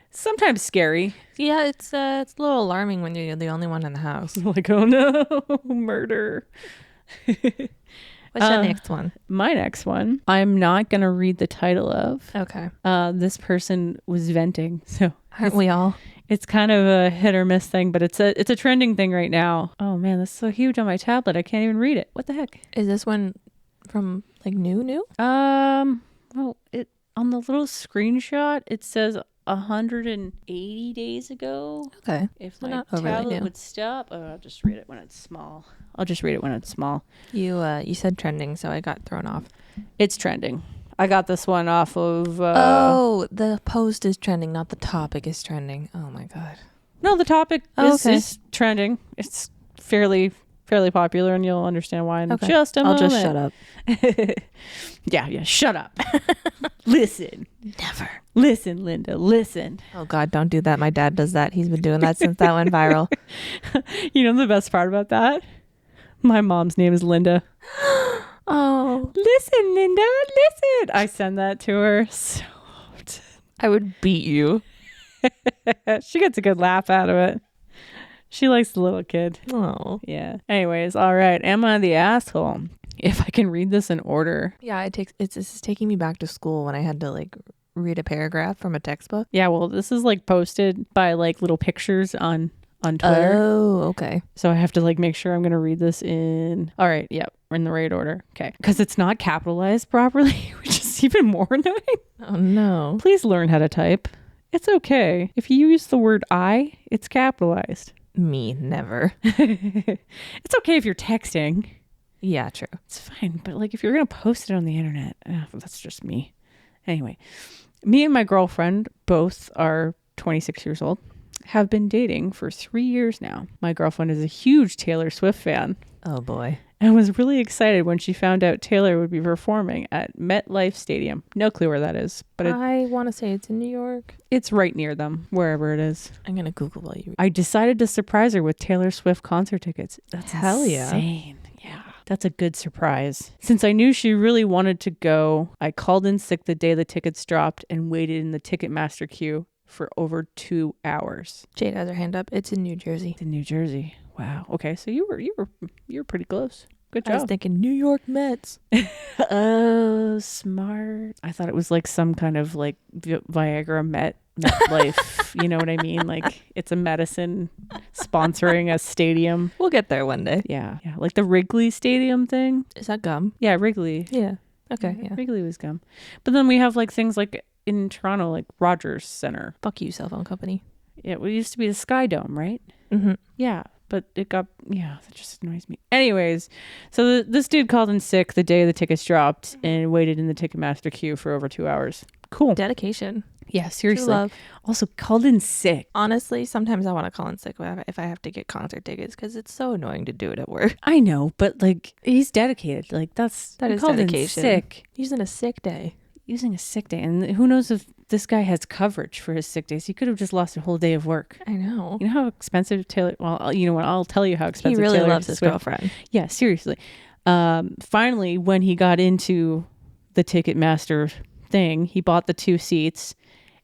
[SPEAKER 2] sometimes scary.
[SPEAKER 1] Yeah, it's a little alarming when you're the only one in the house.
[SPEAKER 2] Like, oh no, murder.
[SPEAKER 1] What's your next one?
[SPEAKER 2] My next one, I'm not going to read the title of.
[SPEAKER 1] Okay.
[SPEAKER 2] This person was venting. So
[SPEAKER 1] aren't we all?
[SPEAKER 2] It's kind of a hit or miss thing, but it's a trending thing right now. Oh man, that's so huge on my tablet. I can't even read it. What the heck?
[SPEAKER 1] Is this one from like new?
[SPEAKER 2] Well, it on the little screenshot it says 180 days ago.
[SPEAKER 1] Okay.
[SPEAKER 2] If
[SPEAKER 1] So
[SPEAKER 2] my
[SPEAKER 1] not overly
[SPEAKER 2] tablet
[SPEAKER 1] new.
[SPEAKER 2] would stop, I'll just read it when it's small.
[SPEAKER 1] You said trending, so I got thrown off.
[SPEAKER 2] It's trending. I got this one off of.
[SPEAKER 1] The post is trending, not the topic is trending. Oh my god.
[SPEAKER 2] No, the topic
[SPEAKER 1] Okay.
[SPEAKER 2] is trending. It's fairly popular, and you'll understand why in just a
[SPEAKER 1] I'll
[SPEAKER 2] moment.
[SPEAKER 1] just shut up.
[SPEAKER 2] Yeah, shut up. Listen.
[SPEAKER 1] Never.
[SPEAKER 2] Listen, Linda, listen.
[SPEAKER 1] Oh god, don't do that. My dad does that. He's been doing that since that went viral.
[SPEAKER 2] You know the best part about that? My mom's name is Linda.
[SPEAKER 1] Oh.
[SPEAKER 2] Listen, Linda, listen. I send that to her so often.
[SPEAKER 1] I would beat you.
[SPEAKER 2] She gets a good laugh out of it. She likes the little kid.
[SPEAKER 1] Oh.
[SPEAKER 2] Yeah. Anyways, all right. Am I the asshole? If I can read this in order.
[SPEAKER 1] Yeah, this is taking me back to school when I had to like read a paragraph from a textbook.
[SPEAKER 2] Yeah, well, this is like posted by like little pictures on Twitter.
[SPEAKER 1] Oh, okay.
[SPEAKER 2] So I have to like make sure I'm going to read this in. All right. Yep. We're in the right order. Okay. Because it's not capitalized properly, which is even more annoying.
[SPEAKER 1] Oh no.
[SPEAKER 2] Please learn how to type. It's okay. If you use the word I, it's capitalized.
[SPEAKER 1] Me, never.
[SPEAKER 2] It's okay if you're texting.
[SPEAKER 1] Yeah, true.
[SPEAKER 2] It's fine. But like if you're going to post it on the internet, that's just me. Anyway, me and my girlfriend both are 26 years old. Have been dating for 3 years now. My girlfriend is a huge Taylor Swift fan
[SPEAKER 1] Oh boy.
[SPEAKER 2] and was really excited when she found out Taylor would be performing at MetLife Stadium. No clue where that is, but
[SPEAKER 1] I want to say it's in New York.
[SPEAKER 2] it's right near them, wherever it is.
[SPEAKER 1] I'm going to Google while you
[SPEAKER 2] I decided to surprise her with Taylor Swift concert tickets. That's
[SPEAKER 1] Hell yeah.
[SPEAKER 2] insane. Yeah. That's a good surprise. Since I knew she really wanted to go, I called in sick the day the tickets dropped and waited in the Ticketmaster queue for over 2 hours.
[SPEAKER 1] Jade has her hand up. It's in New Jersey.
[SPEAKER 2] In New Jersey. Wow. Okay, so you were pretty close. Good
[SPEAKER 1] I was
[SPEAKER 2] job.
[SPEAKER 1] thinking New York Mets.
[SPEAKER 2] Oh, smart. I thought it was like some kind of like Viagra Met life. You know what I mean? Like it's a medicine sponsoring a stadium.
[SPEAKER 1] We'll get there one day.
[SPEAKER 2] Yeah. Like the Wrigley Stadium thing.
[SPEAKER 1] Is that gum?
[SPEAKER 2] Yeah, Wrigley.
[SPEAKER 1] Yeah. Okay, yeah.
[SPEAKER 2] Wrigley was gum. But then we have like things like in Toronto, like Rogers Center.
[SPEAKER 1] Fuck you, cell phone company.
[SPEAKER 2] Yeah, it used to be the Sky Dome, right?
[SPEAKER 1] Mm-hmm.
[SPEAKER 2] Yeah, but it got, that just annoys me. Anyways, so this dude called in sick the day the tickets dropped and waited in the Ticketmaster queue for over 2 hours. Cool.
[SPEAKER 1] Dedication.
[SPEAKER 2] Yeah,
[SPEAKER 1] True
[SPEAKER 2] seriously.
[SPEAKER 1] love.
[SPEAKER 2] Also called in sick.
[SPEAKER 1] Honestly, sometimes I want to call in sick if I have to get concert tickets because it's so annoying to do it at work.
[SPEAKER 2] I know, but like he's dedicated. Like that
[SPEAKER 1] That is
[SPEAKER 2] called in
[SPEAKER 1] dedication.
[SPEAKER 2] sick.
[SPEAKER 1] Using a sick day.
[SPEAKER 2] Using a sick day. And who knows if this guy has coverage for his sick days. He could have just lost a whole day of work.
[SPEAKER 1] I know.
[SPEAKER 2] You know how expensive Taylor, well, you know what, I'll tell you how
[SPEAKER 1] He
[SPEAKER 2] expensive
[SPEAKER 1] really
[SPEAKER 2] Taylor
[SPEAKER 1] loves his
[SPEAKER 2] Swift-
[SPEAKER 1] girlfriend.
[SPEAKER 2] Yeah, seriously. Finally, when he got into the Ticketmaster thing, he bought the 2 seats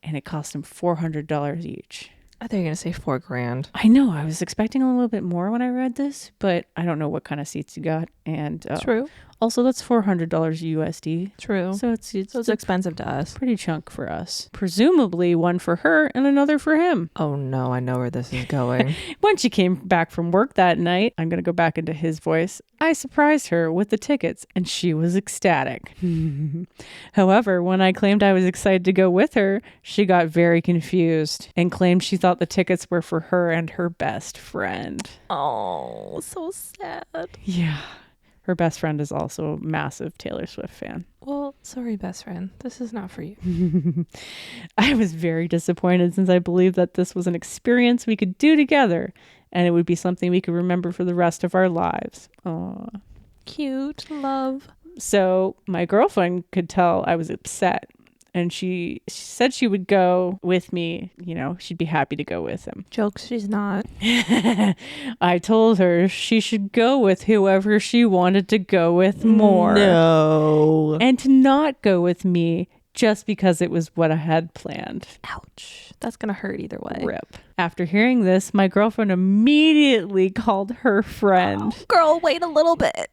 [SPEAKER 2] and it cost him $400 each.
[SPEAKER 1] I thought you were going to say $4,000.
[SPEAKER 2] I know. I was expecting a little bit more when I read this, but I don't know what kind of seats you got. And
[SPEAKER 1] True.
[SPEAKER 2] also, that's $400 USD.
[SPEAKER 1] True.
[SPEAKER 2] So it's
[SPEAKER 1] expensive to us.
[SPEAKER 2] pretty chunk for us. Presumably one for her and another for him.
[SPEAKER 1] Oh no, I know where this is going.
[SPEAKER 2] When she came back from work that night, I'm going to go back into his voice, I surprised her with the tickets and she was ecstatic. However, when I claimed I was excited to go with her, she got very confused and claimed she thought the tickets were for her and her best friend.
[SPEAKER 1] Oh, so sad.
[SPEAKER 2] Yeah. Her best friend is also a massive Taylor Swift fan.
[SPEAKER 1] Well, sorry, best friend. This is not for you.
[SPEAKER 2] I was very disappointed since I believed that this was an experience we could do together and it would be something we could remember for the rest of our lives. Aw.
[SPEAKER 1] Cute. Love.
[SPEAKER 2] So my girlfriend could tell I was upset and she said she would go with me. You know, she'd be happy to go with him.
[SPEAKER 1] Jokes, she's not.
[SPEAKER 2] I told her she should go with whoever she wanted to go with more.
[SPEAKER 1] No.
[SPEAKER 2] And to not go with me just because it was what I had planned.
[SPEAKER 1] Ouch. That's going to hurt either way.
[SPEAKER 2] Rip. After hearing this, my girlfriend immediately called her friend
[SPEAKER 1] Girl, wait a little bit.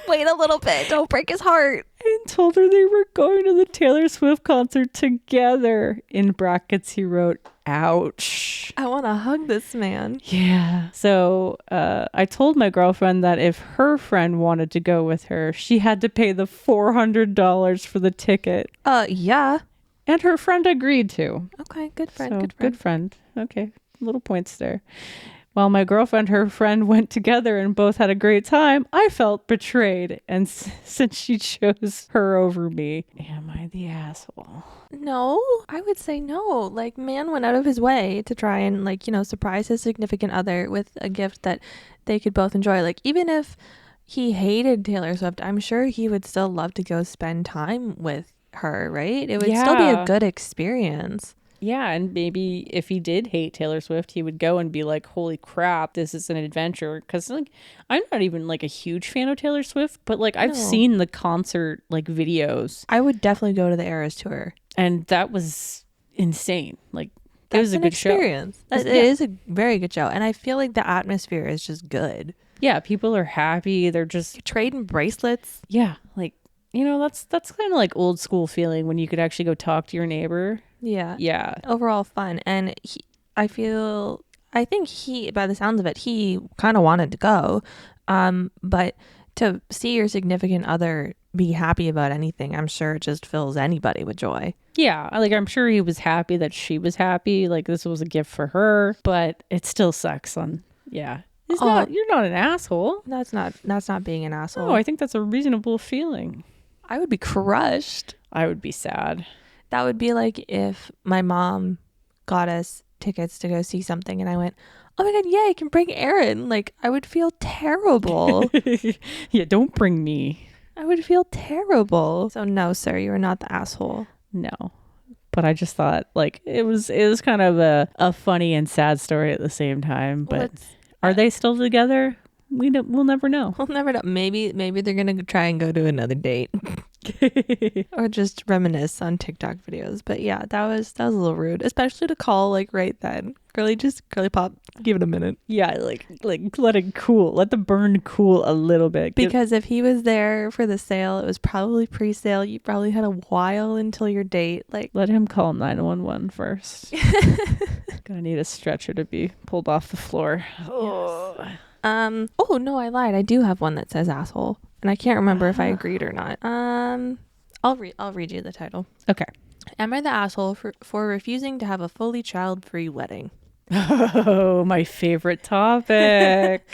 [SPEAKER 1] Wait a little bit. Don't break his heart.
[SPEAKER 2] and told her they were going to the Taylor Swift concert together. In brackets, he wrote, Ouch.
[SPEAKER 1] I want to hug this man.
[SPEAKER 2] Yeah. So I told my girlfriend that if her friend wanted to go with her, she had to pay the $400 for the ticket.
[SPEAKER 1] Yeah.
[SPEAKER 2] And her friend agreed to.
[SPEAKER 1] Okay, good friend,
[SPEAKER 2] So,
[SPEAKER 1] good friend.
[SPEAKER 2] good friend. Okay, little points there. While my girlfriend and her friend went together and both had a great time, I felt betrayed. And since she chose her over me, am I the asshole?
[SPEAKER 1] No, I would say no. Like, man went out of his way to try and, like, surprise his significant other with a gift that they could both enjoy. Like, even if he hated Taylor Swift, I'm sure he would still love to go spend time with her, right? It would still be a good experience.
[SPEAKER 2] Yeah, and maybe if he did hate Taylor Swift, he would go and be like, holy crap, this is an adventure. Because, like, I'm not even, like, a huge fan of Taylor Swift, but, like, I've seen the concert, like, videos.
[SPEAKER 1] I would definitely go to the Eras tour.
[SPEAKER 2] And that was insane. Like, it was a good
[SPEAKER 1] experience.
[SPEAKER 2] show.
[SPEAKER 1] It is a very good show. And I feel like the atmosphere is just good.
[SPEAKER 2] Yeah, people are happy. They're just
[SPEAKER 1] trading bracelets.
[SPEAKER 2] Yeah, like, that's kind of like old school feeling when you could actually go talk to your neighbor. Yeah.
[SPEAKER 1] Overall fun. And I think by the sounds of it, he kind of wanted to go. But to see your significant other be happy about anything, I'm sure it just fills anybody with joy.
[SPEAKER 2] Yeah, like, I'm sure he was happy that she was happy. Like, this was a gift for her, but it still sucks you're not an asshole.
[SPEAKER 1] That's not being an asshole.
[SPEAKER 2] No, I think that's a reasonable feeling.
[SPEAKER 1] I would be crushed.
[SPEAKER 2] I would be sad.
[SPEAKER 1] That would be like if my mom got us tickets to go see something and I went, oh my God, yeah, I can bring Aaron. Like, I would feel terrible.
[SPEAKER 2] Yeah, don't bring me.
[SPEAKER 1] I would feel terrible. So no, sir, you are not the asshole.
[SPEAKER 2] No. But I just thought, like, it was kind of a funny and sad story at the same time. But are they still together? We'll never know.
[SPEAKER 1] We'll never know. Maybe they're gonna try and go to another date, or just reminisce on TikTok videos. But yeah, that was a little rude, especially to call like right then. Girly pop, give it a minute.
[SPEAKER 2] Yeah, like let it cool, let the burn cool a little bit.
[SPEAKER 1] Because if he was there for the sale, it was probably pre-sale. You probably had a while until your date. Like,
[SPEAKER 2] let him call 911 first. Gonna need a stretcher to be pulled off the floor.
[SPEAKER 1] Oh. Oh no, I lied. I do have one that says asshole, and I can't remember if I agreed or not. I'll read you the title.
[SPEAKER 2] Okay.
[SPEAKER 1] Am I the asshole for refusing to have a fully child-free wedding?
[SPEAKER 2] Oh, my favorite topic.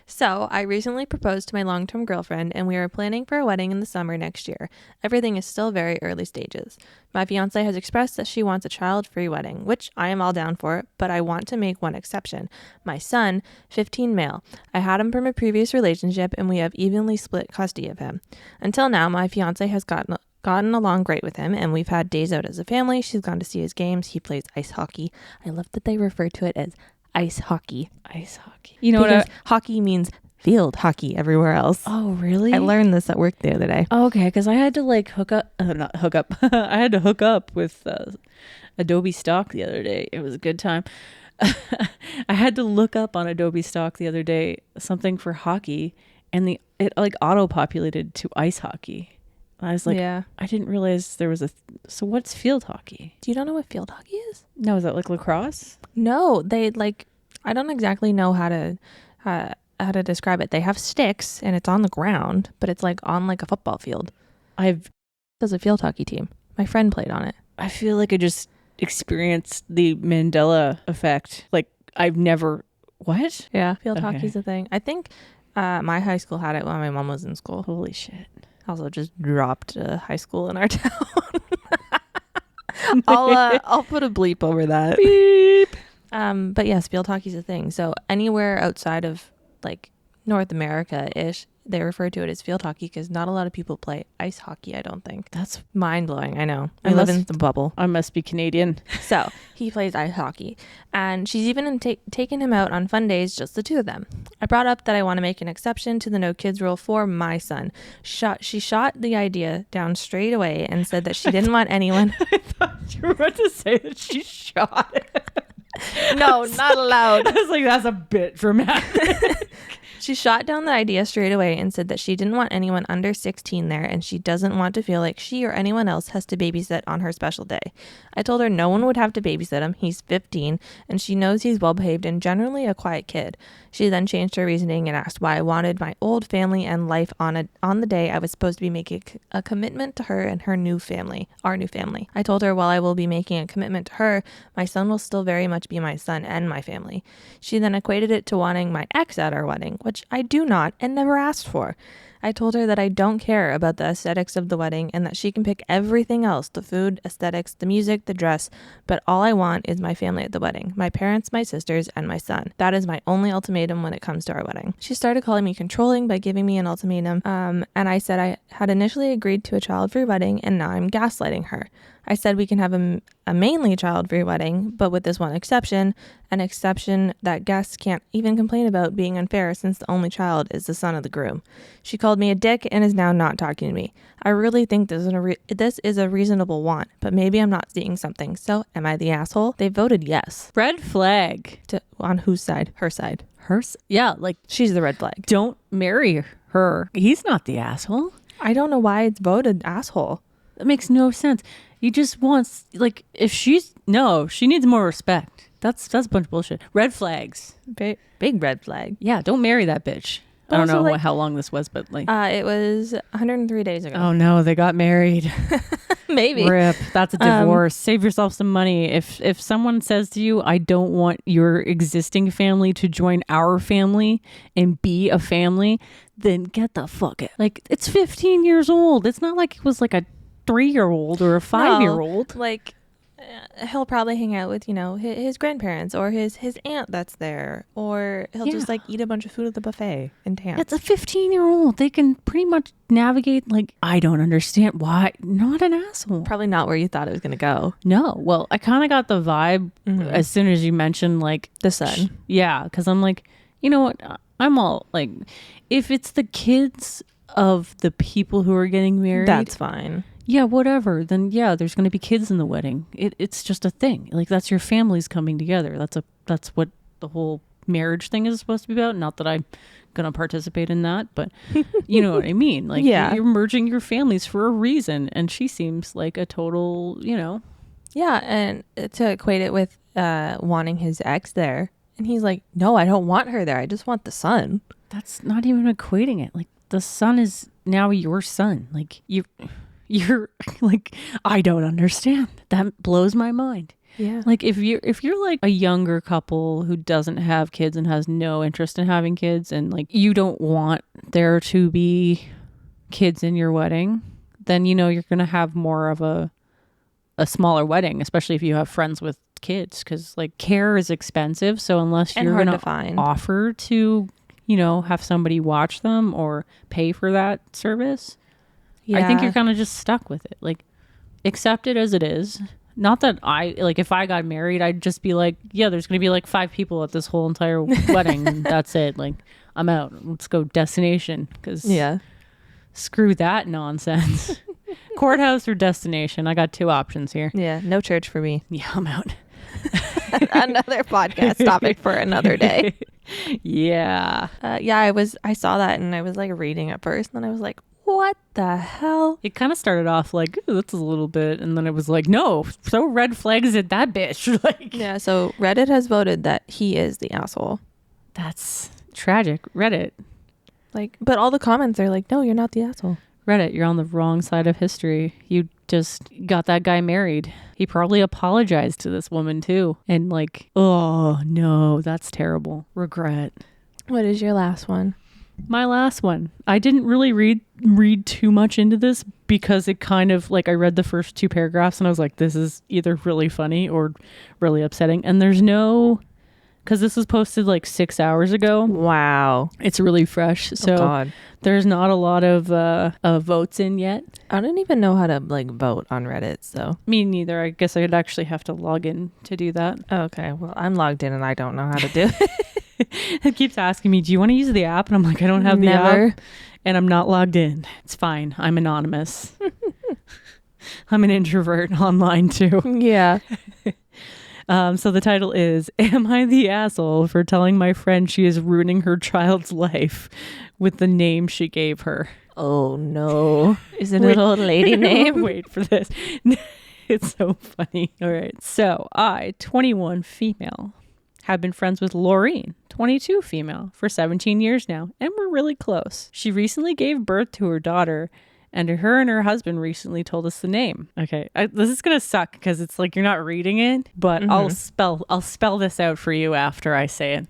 [SPEAKER 1] So, I recently proposed to my long-term girlfriend, and we are planning for a wedding in the summer next year. Everything is still very early stages. My fiance has expressed that she wants a child-free wedding, which I am all down for, but I want to make one exception. My son, 15 male. I had him from a previous relationship, and we have evenly split custody of him. Until now, my fiance has gotten along great with him, and we've had days out as a family. She's gone to see his games. He plays ice hockey. I love that they refer to it as ice hockey.
[SPEAKER 2] Ice hockey. You know
[SPEAKER 1] because hockey means field hockey everywhere else.
[SPEAKER 2] Oh, really?
[SPEAKER 1] I learned this at work the other day.
[SPEAKER 2] Okay, because I had to like I had to hook up with Adobe Stock the other day. It was a good time. I had to look up on Adobe Stock the other day something for hockey, and it like auto-populated to ice hockey. I was like,
[SPEAKER 1] yeah.
[SPEAKER 2] I didn't realize there was so what's field hockey?
[SPEAKER 1] Do you not know what field hockey is?
[SPEAKER 2] No, is that like lacrosse?
[SPEAKER 1] No, they like, I don't exactly know how to describe it. They have sticks and it's on the ground, but it's like on like a football field. There's a field hockey team. My friend played on it.
[SPEAKER 2] I feel like I just experienced the Mandela effect. Like, I've never, what?
[SPEAKER 1] Yeah, field hockey's a thing. I think my high school had it when my mom was in school.
[SPEAKER 2] Holy shit.
[SPEAKER 1] Also just dropped high school in our town. I'll put a bleep over that.
[SPEAKER 2] Beep.
[SPEAKER 1] But yes, field hockey's a thing. So anywhere outside of like North America-ish, they refer to it as field hockey because not a lot of people play ice hockey, I don't think. That's mind-blowing. I know. I live in the bubble.
[SPEAKER 2] I must be Canadian.
[SPEAKER 1] So he plays ice hockey. And she's even taken him out on fun days, just the two of them. I brought up that I want to make an exception to the no kids rule for my son. She shot the idea down straight away and said that she didn't want anyone.
[SPEAKER 2] I thought you were about to say that she shot it.
[SPEAKER 1] No, not allowed.
[SPEAKER 2] I was like, that's a bit dramatic.
[SPEAKER 1] She shot down the idea straight away and said that she didn't want anyone under 16 there, and she doesn't want to feel like she or anyone else has to babysit on her special day. I told her no one would have to babysit him. He's 15, and she knows he's well behaved and generally a quiet kid. She then changed her reasoning and asked why I wanted my old family and life on the day I was supposed to be making a commitment to her and her new family, our new family. I told her while I will be making a commitment to her, my son will still very much be my son and my family. She then equated it to wanting my ex at our wedding, which I do not and never asked for. I told her that I don't care about the aesthetics of the wedding and that she can pick everything else, the food, aesthetics, the music, the dress, but all I want is my family at the wedding, my parents, my sisters, and my son. That is my only ultimatum when it comes to our wedding. She started calling me controlling by giving me an ultimatum, and I said I had initially agreed to a child-free wedding and now I'm gaslighting her. I said we can have a mainly child-free wedding, but with this one exception, an exception that guests can't even complain about being unfair since the only child is the son of the groom. She called me a dick and is now not talking to me. I really think this is a reasonable want, but maybe I'm not seeing something. So am I the asshole? They voted yes.
[SPEAKER 2] Red flag.
[SPEAKER 1] On whose side? Her side.
[SPEAKER 2] Yeah, like
[SPEAKER 1] She's the red flag.
[SPEAKER 2] don't marry her. He's not the asshole.
[SPEAKER 1] I don't know why it's voted asshole.
[SPEAKER 2] That makes no sense. He just wants, like, if she needs more respect. That's a bunch of bullshit. Red flags.
[SPEAKER 1] Big red flag.
[SPEAKER 2] Yeah, don't marry that bitch.
[SPEAKER 1] But
[SPEAKER 2] I don't
[SPEAKER 1] also,
[SPEAKER 2] know how long this was, but like.
[SPEAKER 1] It was 103 days ago.
[SPEAKER 2] Oh no, they got married.
[SPEAKER 1] Maybe.
[SPEAKER 2] Rip. That's a divorce. Save yourself some money. If someone says to you, I don't want your existing family to join our family and be a family, then get the fuck out. Like, it's 15 years old. It's not like it was like a 3-year-old or a 5-year-old.
[SPEAKER 1] No, like he'll probably hang out with, his grandparents or his aunt that's there, or he'll just like eat a bunch of food at the buffet and dance.
[SPEAKER 2] It's a 15-year-old. They can pretty much navigate. Like, I don't understand why. Not an asshole.
[SPEAKER 1] Probably not where you thought it was gonna go.
[SPEAKER 2] No. Well, I kind of got the vibe as soon as you mentioned like
[SPEAKER 1] The son.
[SPEAKER 2] Yeah, because I'm like, you know what? I'm all like, if it's the kids of the people who are getting married,
[SPEAKER 1] That's fine.
[SPEAKER 2] Yeah, whatever. Then yeah, there's going to be kids in the wedding. It's just a thing. Like, that's your families coming together. That's what the whole marriage thing is supposed to be about. Not that I'm going to participate in that, but you know what I mean. Like, you're merging your families for a reason. And she seems like a total,
[SPEAKER 1] Yeah, and to equate it with wanting his ex there, and he's like, no, I don't want her there. I just want the son.
[SPEAKER 2] That's not even equating it. Like, the son is now your son. Like, you're like, I don't understand. That blows my mind.
[SPEAKER 1] Yeah.
[SPEAKER 2] Like, if you're like a younger couple who doesn't have kids and has no interest in having kids, and like you don't want there to be kids in your wedding, then you're going to have more of a smaller wedding, especially if you have friends with kids, because like care is expensive. So unless you're going to offer to, have somebody watch them or pay for that service, I think you're kind of just stuck with it. Like, accept it as it is. Not that if I got married, I'd just be like, yeah, there's going to be like 5 people at this whole entire wedding. And that's it. Like, I'm out. Let's go destination. Because screw that nonsense. Courthouse or destination. I got 2 options here.
[SPEAKER 1] Yeah. No church for me.
[SPEAKER 2] Yeah, I'm out.
[SPEAKER 1] Another podcast topic for another day.
[SPEAKER 2] Yeah.
[SPEAKER 1] I saw that and I was like reading at first and then I was like, what the hell?
[SPEAKER 2] It kind of started off like, ooh, that's a little bit, and then it was like, no, so red flags at that bitch. Like,
[SPEAKER 1] yeah, so Reddit has voted that he is the asshole.
[SPEAKER 2] That's tragic. Reddit.
[SPEAKER 1] Like, but all the comments are like, no, you're not the asshole.
[SPEAKER 2] Reddit, you're on the wrong side of history. You just got that guy married. He probably apologized to this woman too. And like, oh no, that's terrible. Regret.
[SPEAKER 1] What is your last one?
[SPEAKER 2] My last one. I didn't really read too much into this because it kind of like, I read the first 2 paragraphs and I was like, this is either really funny or really upsetting. And there's no, because this was posted like 6 hours ago.
[SPEAKER 1] Wow.
[SPEAKER 2] It's really fresh. So there's not a lot of votes in yet.
[SPEAKER 1] I don't even know how to like vote on Reddit. So
[SPEAKER 2] me neither. I guess I'd actually have to log in to do that.
[SPEAKER 1] Okay. Well, I'm logged in and I don't know how to do it.
[SPEAKER 2] It keeps asking me, do you want to use the app? And I'm like, I don't have the app and I'm not logged in. It's fine. I'm anonymous. I'm an introvert online too.
[SPEAKER 1] Yeah.
[SPEAKER 2] So the title is, Am I the Asshole for Telling My Friend She is Ruining Her Child's Life with the Name She Gave Her?
[SPEAKER 1] Oh no. Is it an old lady name?
[SPEAKER 2] Wait for this. It's so funny. All right. So I, 21 female, have been friends with Laureen, 22 female, for 17 years now, and we're really close. She recently gave birth to her daughter, and her husband recently told us the name. Okay, this is gonna suck because it's like you're not reading it, but I'll spell this out for you after I say it.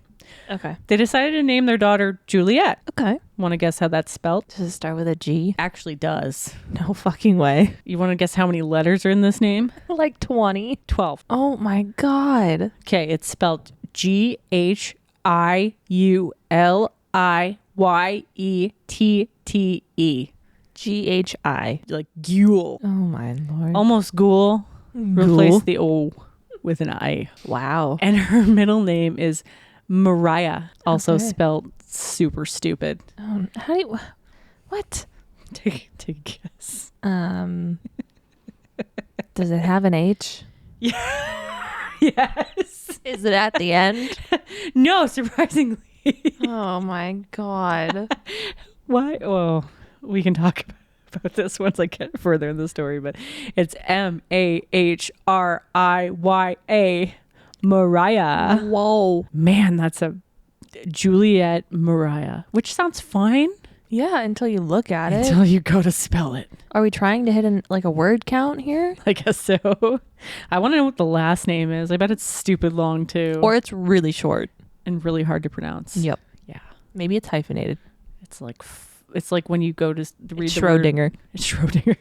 [SPEAKER 1] Okay.
[SPEAKER 2] They decided to name their daughter Juliet.
[SPEAKER 1] Okay.
[SPEAKER 2] Want to guess how that's spelled?
[SPEAKER 1] Does it start with a G?
[SPEAKER 2] Actually does.
[SPEAKER 1] No fucking way.
[SPEAKER 2] You want to guess how many letters are in this name?
[SPEAKER 1] Like 20.
[SPEAKER 2] 12.
[SPEAKER 1] Oh my God.
[SPEAKER 2] Okay, it's spelled Ghiuliyettete.
[SPEAKER 1] GHI.
[SPEAKER 2] Like Ghoul.
[SPEAKER 1] Oh my Lord.
[SPEAKER 2] Almost Ghoul. Replace the O with an I.
[SPEAKER 1] Wow.
[SPEAKER 2] And her middle name is Mariah, also
[SPEAKER 1] Okay.
[SPEAKER 2] spelled super stupid.
[SPEAKER 1] How do you... What?
[SPEAKER 2] Take a guess.
[SPEAKER 1] Does it have an H?
[SPEAKER 2] Yeah. Yes.
[SPEAKER 1] Is it at the end?
[SPEAKER 2] No, surprisingly.
[SPEAKER 1] Oh my God.
[SPEAKER 2] Why? Well, we can talk about this once I get further in the story, but it's Mahriya. Mariah.
[SPEAKER 1] Whoa.
[SPEAKER 2] Man, that's a Juliet Mariah, which sounds fine
[SPEAKER 1] Yeah, until you look at it.
[SPEAKER 2] until you go to spell it.
[SPEAKER 1] Are we trying to hit a word count here?
[SPEAKER 2] I guess so. I want to know what the last name is. I bet it's stupid long too.
[SPEAKER 1] Or it's really short.
[SPEAKER 2] And really hard to pronounce.
[SPEAKER 1] Yep.
[SPEAKER 2] Yeah.
[SPEAKER 1] Maybe it's hyphenated.
[SPEAKER 2] It's like when you go to read the
[SPEAKER 1] Schrödinger.
[SPEAKER 2] word. It's Schrödinger.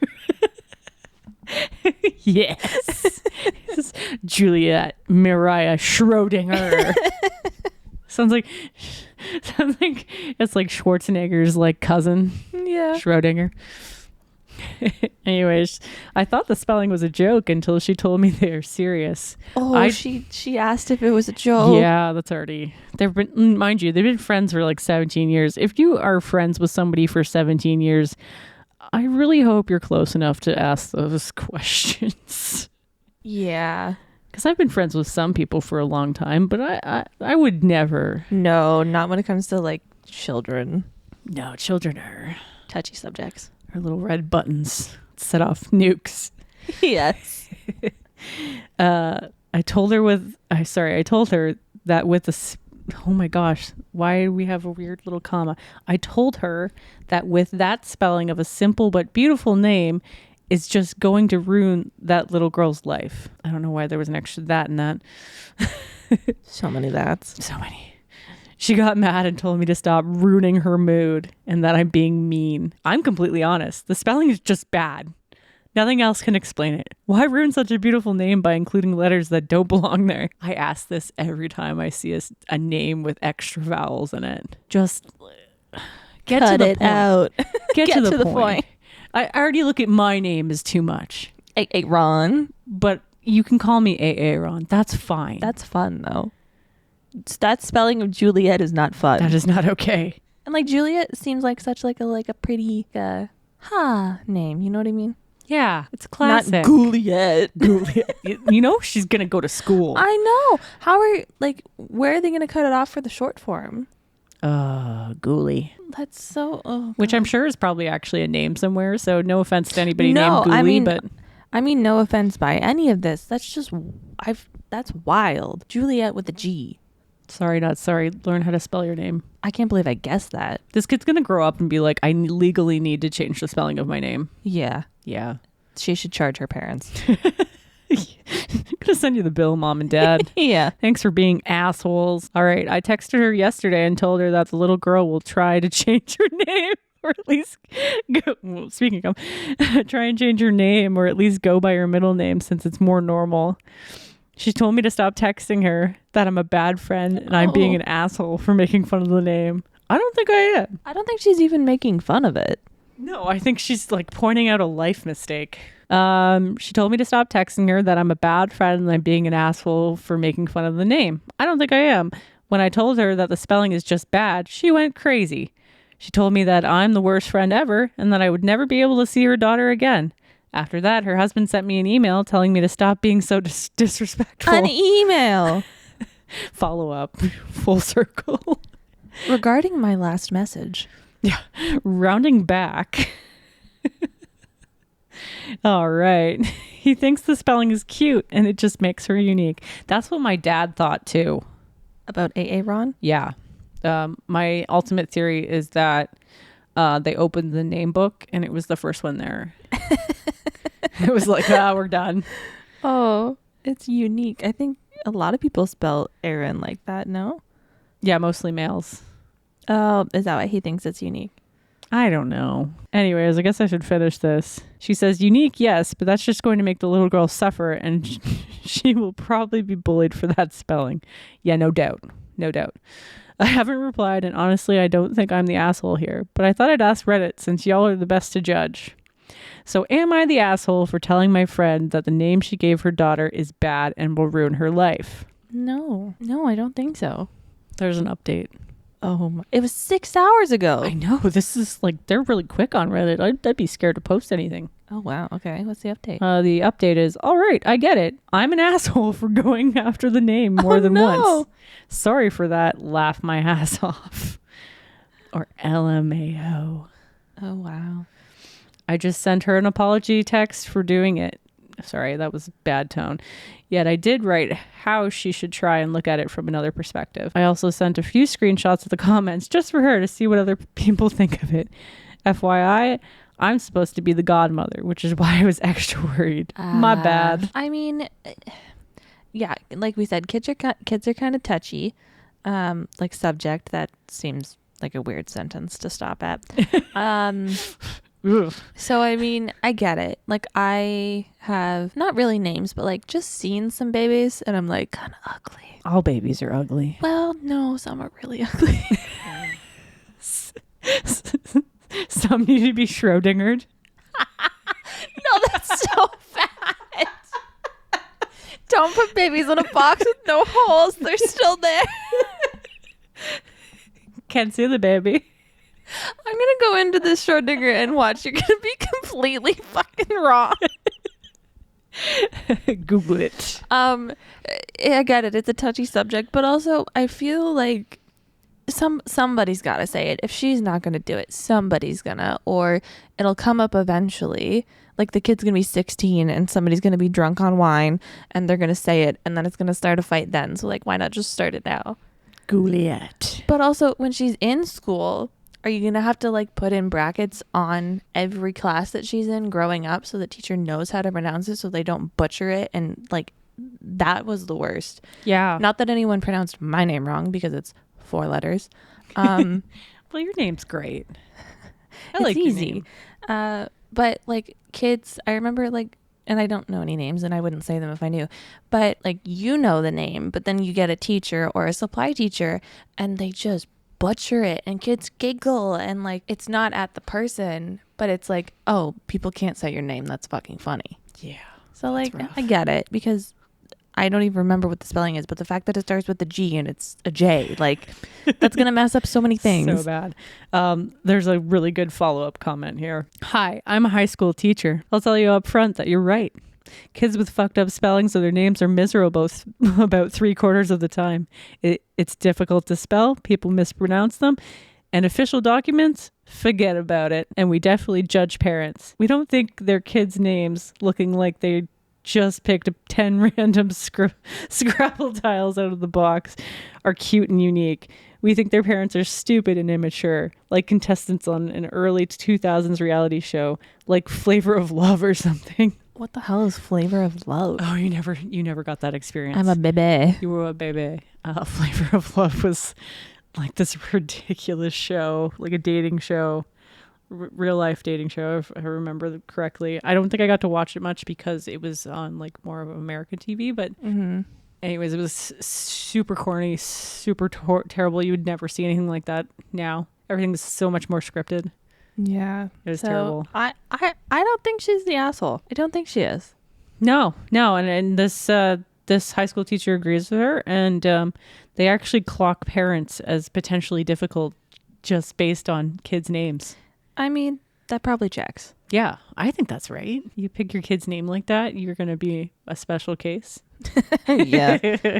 [SPEAKER 2] Yes. Juliet Mariah Schrödinger. sounds like it's like Schwarzenegger's like cousin.
[SPEAKER 1] Yeah.
[SPEAKER 2] Schrödinger. Anyways, I thought the spelling was a joke until she told me they were serious.
[SPEAKER 1] Oh, she asked if it was a joke.
[SPEAKER 2] Yeah, that's already. Mind you, they've been friends for like 17 years. If you are friends with somebody for 17 years, I really hope you're close enough to ask those questions.
[SPEAKER 1] Yeah.
[SPEAKER 2] Because I've been friends with some people for a long time, but I would never.
[SPEAKER 1] No, not when it comes to like children.
[SPEAKER 2] No, children are
[SPEAKER 1] Touchy subjects.
[SPEAKER 2] little red buttons. Set off nukes.
[SPEAKER 1] Yes.
[SPEAKER 2] I told her that with the, oh my gosh, why do we have a weird little comma? I told her that with that spelling of a simple but beautiful name is just going to ruin that little girl's life. I don't know why there was an extra that in that.
[SPEAKER 1] So many that's.
[SPEAKER 2] So many. She got mad and told me to stop ruining her mood and that I'm being mean. I'm completely honest. The spelling is just bad. Nothing else can explain it. Why ruin such a beautiful name by including letters that don't belong there? I ask this every time I see a name with extra vowels in it. Just get
[SPEAKER 1] Cut
[SPEAKER 2] to the
[SPEAKER 1] it
[SPEAKER 2] point.
[SPEAKER 1] out.
[SPEAKER 2] Get to the point. I already look at my name as too much.
[SPEAKER 1] Ron.
[SPEAKER 2] But you can call me AA Ron. That's fine.
[SPEAKER 1] That's fun though. That spelling of Juliet is not fun.
[SPEAKER 2] That is not okay.
[SPEAKER 1] And like Juliet seems like such like a pretty name. You know what I mean?
[SPEAKER 2] Yeah, it's classic.
[SPEAKER 1] Not Juliet.
[SPEAKER 2] You know she's gonna go to school.
[SPEAKER 1] I know. Where are they gonna cut it off for the short form?
[SPEAKER 2] Ghoulie.
[SPEAKER 1] That's so.
[SPEAKER 2] Which I'm sure is probably actually a name somewhere. So no offense to anybody
[SPEAKER 1] No,
[SPEAKER 2] named Ghoulie, but
[SPEAKER 1] I mean no offense by any of this. That's just that's wild. Juliet with a G.
[SPEAKER 2] sorry, not sorry. Learn how to spell your name.
[SPEAKER 1] I can't believe I guessed that.
[SPEAKER 2] This kid's gonna grow up and be like, I legally need to change the spelling of my name.
[SPEAKER 1] Yeah.
[SPEAKER 2] Yeah.
[SPEAKER 1] She should charge her parents.
[SPEAKER 2] I'm gonna send you the bill, mom and dad.
[SPEAKER 1] Yeah.
[SPEAKER 2] Thanks for being assholes. All right. I texted her yesterday and told her that the little girl will try to change her name, or at least speaking of, try and change her name, or at least go by her middle name since it's more normal. She told me to stop texting her, that I'm a bad friend and I'm being an asshole for making fun of the name. I don't think I am.
[SPEAKER 1] I don't think she's even making fun of it.
[SPEAKER 2] No, I think she's like pointing out a life mistake. She told me to stop texting her, that I'm a bad friend and I'm being an asshole for making fun of the name. I don't think I am. When I told her that the spelling is just bad, she went crazy. She told me that I'm the worst friend ever and that I would never be able to see her daughter again. After that, her husband sent me an email telling me to stop being so disrespectful.
[SPEAKER 1] An email.
[SPEAKER 2] Follow up. Full circle.
[SPEAKER 1] Regarding my last message.
[SPEAKER 2] Yeah. Rounding back. All right. He thinks the spelling is cute and it just makes her unique. That's what my dad thought too.
[SPEAKER 1] About Ron?
[SPEAKER 2] Yeah. My ultimate theory is that they opened the name book and it was the first one there. It was like, we're done.
[SPEAKER 1] Oh, it's unique. I think a lot of people spell Aaron like that, no?
[SPEAKER 2] Yeah, mostly males.
[SPEAKER 1] Oh, is that why he thinks it's unique?
[SPEAKER 2] I don't know. Anyways, I guess I should finish this. She says, unique, yes, but that's just going to make the little girl suffer and she will probably be bullied for that spelling. Yeah, no doubt. No doubt. I haven't replied, and honestly, I don't think I'm the asshole here, but I thought I'd ask Reddit since y'all are the best to judge. So am I the asshole for telling my friend that the name she gave her daughter is bad and will ruin her life?
[SPEAKER 1] No, I don't think so.
[SPEAKER 2] There's an update.
[SPEAKER 1] Oh, it was 6 hours ago.
[SPEAKER 2] I know. This is like, they're really quick on Reddit. I'd be scared to post anything.
[SPEAKER 1] Oh, wow. Okay. What's the update?
[SPEAKER 2] The update is, all right, I get it. I'm an asshole for going after the name more than once. Sorry for that. Laugh my ass off. Or LMAO.
[SPEAKER 1] Oh, wow.
[SPEAKER 2] I just sent her an apology text for doing it. Sorry, that was bad tone. Yet I did write how she should try and look at it from another perspective. I also sent a few screenshots of the comments just for her to see what other people think of it. FYI, I'm supposed to be the godmother, which is why I was extra worried. My bad.
[SPEAKER 1] I mean, yeah, like we said, kids are kind of touchy. Like subject, that seems like a weird sentence to stop at. So, I mean, I get it. Like, I have not really names, but like just seen some babies and I'm like, kind of ugly.
[SPEAKER 2] All babies are ugly.
[SPEAKER 1] Well, no, some are really ugly.
[SPEAKER 2] Some need to be Schrödingered.
[SPEAKER 1] No, that's so bad. Don't put babies in a box with no holes. They're still there.
[SPEAKER 2] Can't see the baby.
[SPEAKER 1] I'm going to go into this Schrödinger and watch. You're going to be completely fucking wrong.
[SPEAKER 2] Google it.
[SPEAKER 1] I get it. It's a touchy subject, but also I feel like somebody's got to say it. If she's not going to do it, somebody's gonna, or it'll come up eventually. Like the kid's going to be 16 and somebody's going to be drunk on wine and they're going to say it and then it's going to start a fight then. So like, why not just start it now?
[SPEAKER 2] Google it.
[SPEAKER 1] But also when she's in school, are you going to have to like put in brackets on every class that she's in growing up so the teacher knows how to pronounce it so they don't butcher it? And like, that was the worst.
[SPEAKER 2] Yeah.
[SPEAKER 1] Not that anyone pronounced my name wrong because it's 4 letters. Well,
[SPEAKER 2] your name's great. I
[SPEAKER 1] it's
[SPEAKER 2] like
[SPEAKER 1] easy. But like kids, I remember like, and I don't know any names and I wouldn't say them if I knew, but like, you know the name, but then you get a teacher or a supply teacher and they just butcher it and kids giggle and like, it's not at the person, but it's like, oh, people can't say your name. That's fucking funny.
[SPEAKER 2] Yeah.
[SPEAKER 1] So like, I get it because I don't even remember what the spelling is, but the fact that it starts with a G and it's a J, like that's going to mess up so many things.
[SPEAKER 2] So bad. There's a really good follow-up comment here. Hi, I'm a high school teacher. I'll tell you up front that you're right. Kids with fucked up spellings of their names are miserable about 3/4 of the time. It's difficult to spell. People mispronounce them. And official documents, forget about it. And we definitely judge parents. We don't think their kids' names looking like they just picked up 10 random Scrabble tiles out of the box are cute and unique. We think their parents are stupid and immature, like contestants on an early 2000s reality show, like Flavor of Love or something.
[SPEAKER 1] What the hell is Flavor of Love?
[SPEAKER 2] Oh, you never got that experience.
[SPEAKER 1] I'm a baby.
[SPEAKER 2] You were a baby. Flavor of Love was like this ridiculous show, like a dating show. Real life dating show, if I remember correctly. I don't think I got to watch it much because it was on like more of American TV, but anyways, it was super corny, super terrible. You would never see anything like that now. Everything's so much more scripted.
[SPEAKER 1] Yeah,
[SPEAKER 2] it was terrible.
[SPEAKER 1] I don't think she's the asshole. I don't think she is.
[SPEAKER 2] No, and this high school teacher agrees with her, and they actually clock parents as potentially difficult just based on kids' names.
[SPEAKER 1] I mean, that probably checks.
[SPEAKER 2] Yeah, I think that's right. You pick your kid's name like that, you're going to be a special case.
[SPEAKER 1] Yeah.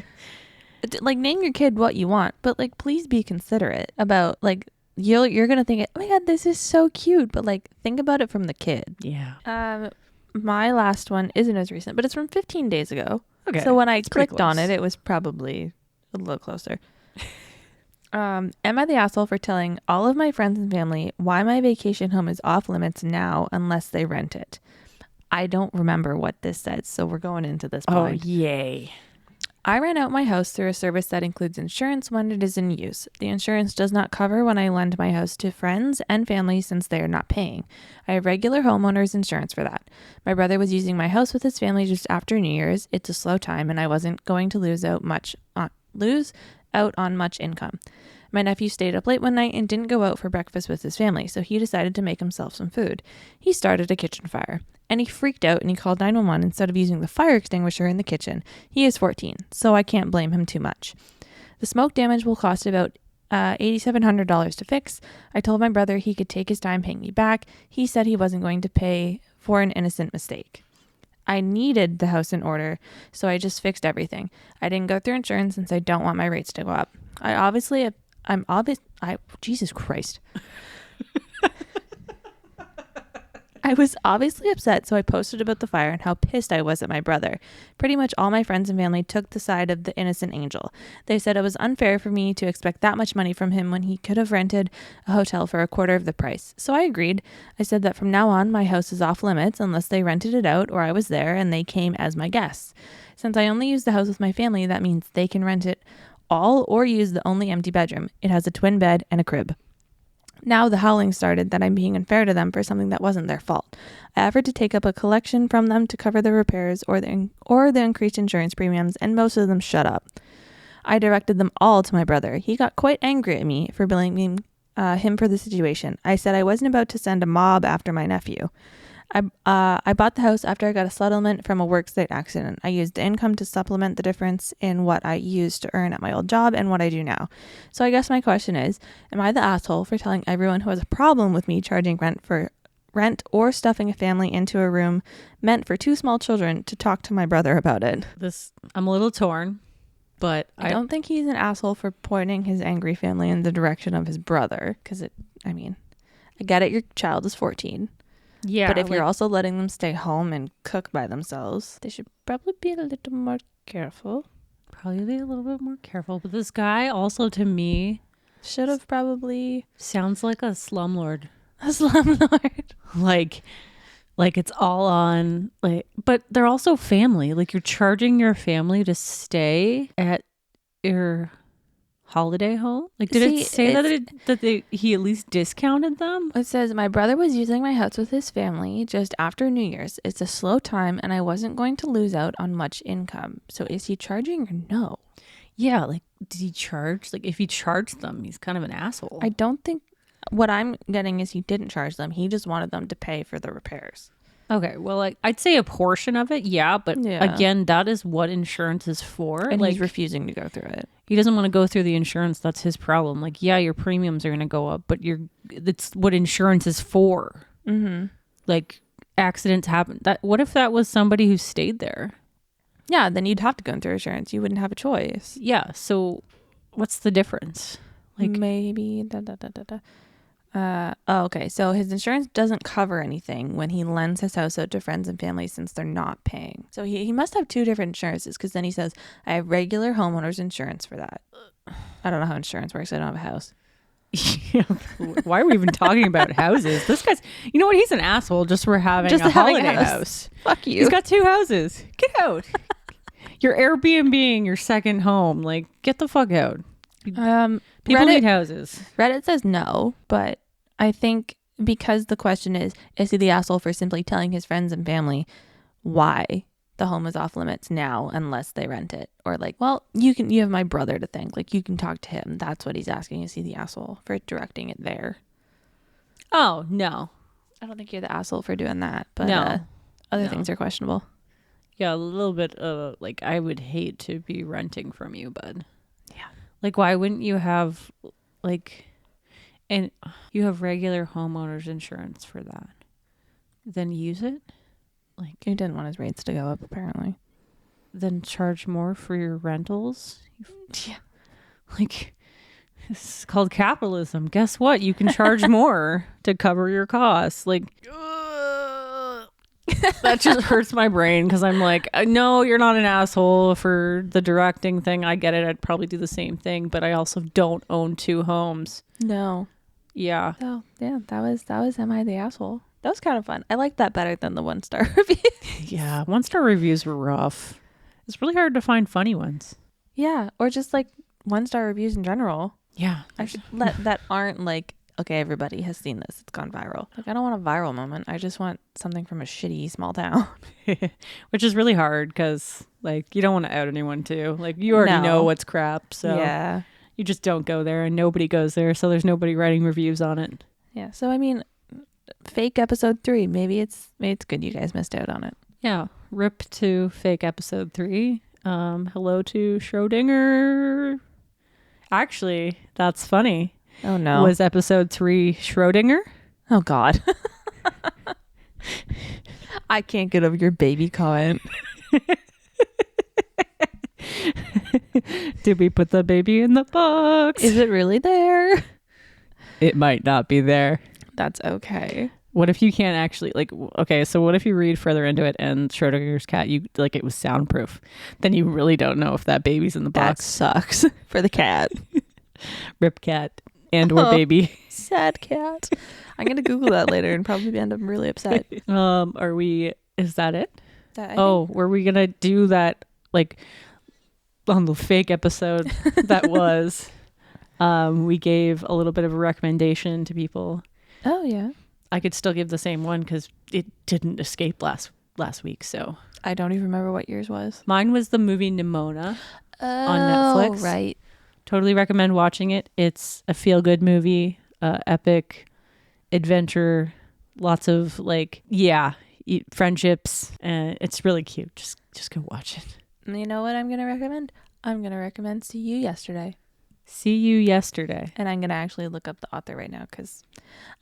[SPEAKER 1] Like, name your kid what you want, but like, please be considerate about like, you're gonna think, oh my god, this is so cute, but like, think about it from the kid.
[SPEAKER 2] Yeah.
[SPEAKER 1] My last one isn't as recent, but it's from 15 days ago.
[SPEAKER 2] Okay.
[SPEAKER 1] So when I
[SPEAKER 2] It's pretty
[SPEAKER 1] clicked on
[SPEAKER 2] close.
[SPEAKER 1] it, it was probably a little closer. Am I the asshole for telling all of my friends and family why my vacation home is off limits now unless they rent it? I don't remember what this says, so we're going into this blind.
[SPEAKER 2] Oh, yay.
[SPEAKER 1] I rent out my house through a service that includes insurance when it is in use. The insurance does not cover when I lend my house to friends and family since they are not paying. I have regular homeowner's insurance for that. My brother was using my house with his family just after New Year's. It's a slow time and I wasn't going to lose out on much income. My nephew stayed up late one night and didn't go out for breakfast with his family, so he decided to make himself some food. He started a kitchen fire, and he freaked out and he called 911 instead of using the fire extinguisher in the kitchen. He is 14, so I can't blame him too much. The smoke damage will cost about $8,700 to fix. I told my brother he could take his time paying me back. He said he wasn't going to pay for an innocent mistake. I needed the house in order, so I just fixed everything. I didn't go through insurance since I don't want my rates to go up. Jesus Christ. I was obviously upset, so I posted about the fire and how pissed I was at my brother. Pretty much all my friends and family took the side of the innocent angel. They said it was unfair for me to expect that much money from him when he could have rented a hotel for a quarter of the price. So I agreed. I said that from now on, my house is off limits unless they rented it out or I was there and they came as my guests. Since I only use the house with my family, that means they can rent it all or use the only empty bedroom. It has a twin bed and a crib. Now the howling started that I'm being unfair to them for something that wasn't their fault. I offered to take up a collection from them to cover the repairs or the increased insurance premiums, and most of them shut up. I directed them all to my brother. He got quite angry at me for blaming him for the situation. I said I wasn't about to send a mob after my nephew. I bought the house after I got a settlement from a worksite accident. I used the income to supplement the difference in what I used to earn at my old job and what I do now. So I guess my question is, am I the asshole for telling everyone who has a problem with me charging rent or stuffing a family into a room meant for two small children to talk to my brother about it?
[SPEAKER 2] I'm a little torn, but
[SPEAKER 1] I don't think he's an asshole for pointing his angry family in the direction of his brother, because I get it, your child is 14.
[SPEAKER 2] Yeah.
[SPEAKER 1] But if you're also letting them stay home and cook by themselves, they should probably be a little more careful.
[SPEAKER 2] Probably be a little bit more careful. But this guy also, to me,
[SPEAKER 1] should have probably...
[SPEAKER 2] sounds like a slumlord.
[SPEAKER 1] A slumlord.
[SPEAKER 2] Like it's all on... but they're also family. Like, you're charging your family to stay at your holiday home. Like, did it say that he at least discounted them?
[SPEAKER 1] It says, my brother was using my house with his family just after New Year's. It's a slow time and I wasn't going to lose out on much income. So is he charging or no?
[SPEAKER 2] Yeah, like, did he charge? Like, if he charged them, he's kind of an asshole.
[SPEAKER 1] I don't think... What I'm getting is he didn't charge them. He just wanted them to pay for the repairs.
[SPEAKER 2] Okay, well, like, I'd say a portion of it, yeah, but again, that is what insurance is for.
[SPEAKER 1] And
[SPEAKER 2] like,
[SPEAKER 1] he's refusing to go through it.
[SPEAKER 2] He doesn't want to go through the insurance. That's his problem. Like, yeah, your premiums are going to go up, but that's what insurance is for.
[SPEAKER 1] Mm-hmm.
[SPEAKER 2] Like, accidents happen. What if that was somebody who stayed there?
[SPEAKER 1] Yeah, then you'd have to go through insurance. You wouldn't have a choice.
[SPEAKER 2] Yeah, so what's the difference? Like,
[SPEAKER 1] maybe... okay. So his insurance doesn't cover anything when he lends his house out to friends and family since they're not paying. So he must have two different insurances, because then he says, I have regular homeowner's insurance for that. I don't know how insurance works. I don't have a house.
[SPEAKER 2] Why are we even talking about houses? This guy's, you know what? He's an asshole just for having a holiday house.
[SPEAKER 1] Fuck you.
[SPEAKER 2] He's got two houses. Get out. You're Airbnb-ing your second home. Like, get the fuck out. People need houses.
[SPEAKER 1] Reddit says no, but I think because the question is he the asshole for simply telling his friends and family why the home is off limits now unless they rent it? Or like, well, you have my brother to thank. Like, you can talk to him. That's what he's asking. Is he the asshole for directing it there?
[SPEAKER 2] Oh, no.
[SPEAKER 1] I don't think you're the asshole for doing that, but
[SPEAKER 2] other
[SPEAKER 1] things are questionable.
[SPEAKER 2] Yeah, a little bit of, like, I would hate to be renting from you, but
[SPEAKER 1] yeah.
[SPEAKER 2] Like, why wouldn't you have, like... And you have regular homeowner's insurance for that. then use it. Like,
[SPEAKER 1] He didn't want his rates to go up, apparently.
[SPEAKER 2] then charge more for your rentals.
[SPEAKER 1] Yeah.
[SPEAKER 2] Like, this is called capitalism. Guess what? You can charge more to cover your costs. Like, that just hurts my brain because I'm like, no, you're not an asshole for the directing thing. I get it. I'd probably do the same thing, but I also don't own 2 homes.
[SPEAKER 1] No.
[SPEAKER 2] Yeah.
[SPEAKER 1] So yeah, that was Am I the Asshole? That was kind of fun. I liked that better than the 1-star review.
[SPEAKER 2] Yeah. 1-star reviews were rough. It's really hard to find funny ones.
[SPEAKER 1] Yeah, or just like 1-star reviews in general.
[SPEAKER 2] Yeah.
[SPEAKER 1] That aren't like, okay, everybody has seen this. It's gone viral. Like, I don't want a viral moment. I just want something from a shitty small town.
[SPEAKER 2] Which is really hard because, like, you don't want to out anyone too. Like, you already know what's crap. So
[SPEAKER 1] yeah.
[SPEAKER 2] you just don't go there, and nobody goes there. So there's nobody writing reviews on it.
[SPEAKER 1] Yeah. So, I mean, fake episode 3. Maybe it's good you guys missed out on it.
[SPEAKER 2] Yeah. Rip to fake episode 3. Hello to Schrödinger. Actually, that's funny.
[SPEAKER 1] Oh, no.
[SPEAKER 2] Was episode 3 Schrödinger?
[SPEAKER 1] Oh, God. I can't get over your baby comment.
[SPEAKER 2] Did we put the baby in the box?
[SPEAKER 1] Is it really there?
[SPEAKER 2] It might not be there.
[SPEAKER 1] That's okay.
[SPEAKER 2] What if you can't actually, like, okay, so what if you read further into it and Schrödinger's cat, you like, it was soundproof? Then you really don't know if that baby's in the
[SPEAKER 1] That
[SPEAKER 2] box.
[SPEAKER 1] sucks for the cat.
[SPEAKER 2] Rip cat and or baby.
[SPEAKER 1] Sad cat. I'm going to Google that later and probably end up really upset.
[SPEAKER 2] Is that it?
[SPEAKER 1] I
[SPEAKER 2] Were we going to do that, like, on the fake episode that was, we gave a little bit of a recommendation to people.
[SPEAKER 1] Oh, yeah.
[SPEAKER 2] I could still give the same one because it didn't escape last week. So
[SPEAKER 1] I don't even remember what yours was.
[SPEAKER 2] mine was the movie Nimona on Netflix.
[SPEAKER 1] Right.
[SPEAKER 2] Totally recommend watching it. It's a feel-good movie, epic adventure, lots of friendships, and it's really cute. Just go watch it.
[SPEAKER 1] You know what I'm going to recommend? I'm going to recommend See You Yesterday.
[SPEAKER 2] See You Yesterday.
[SPEAKER 1] And I'm going to actually look up the author right now because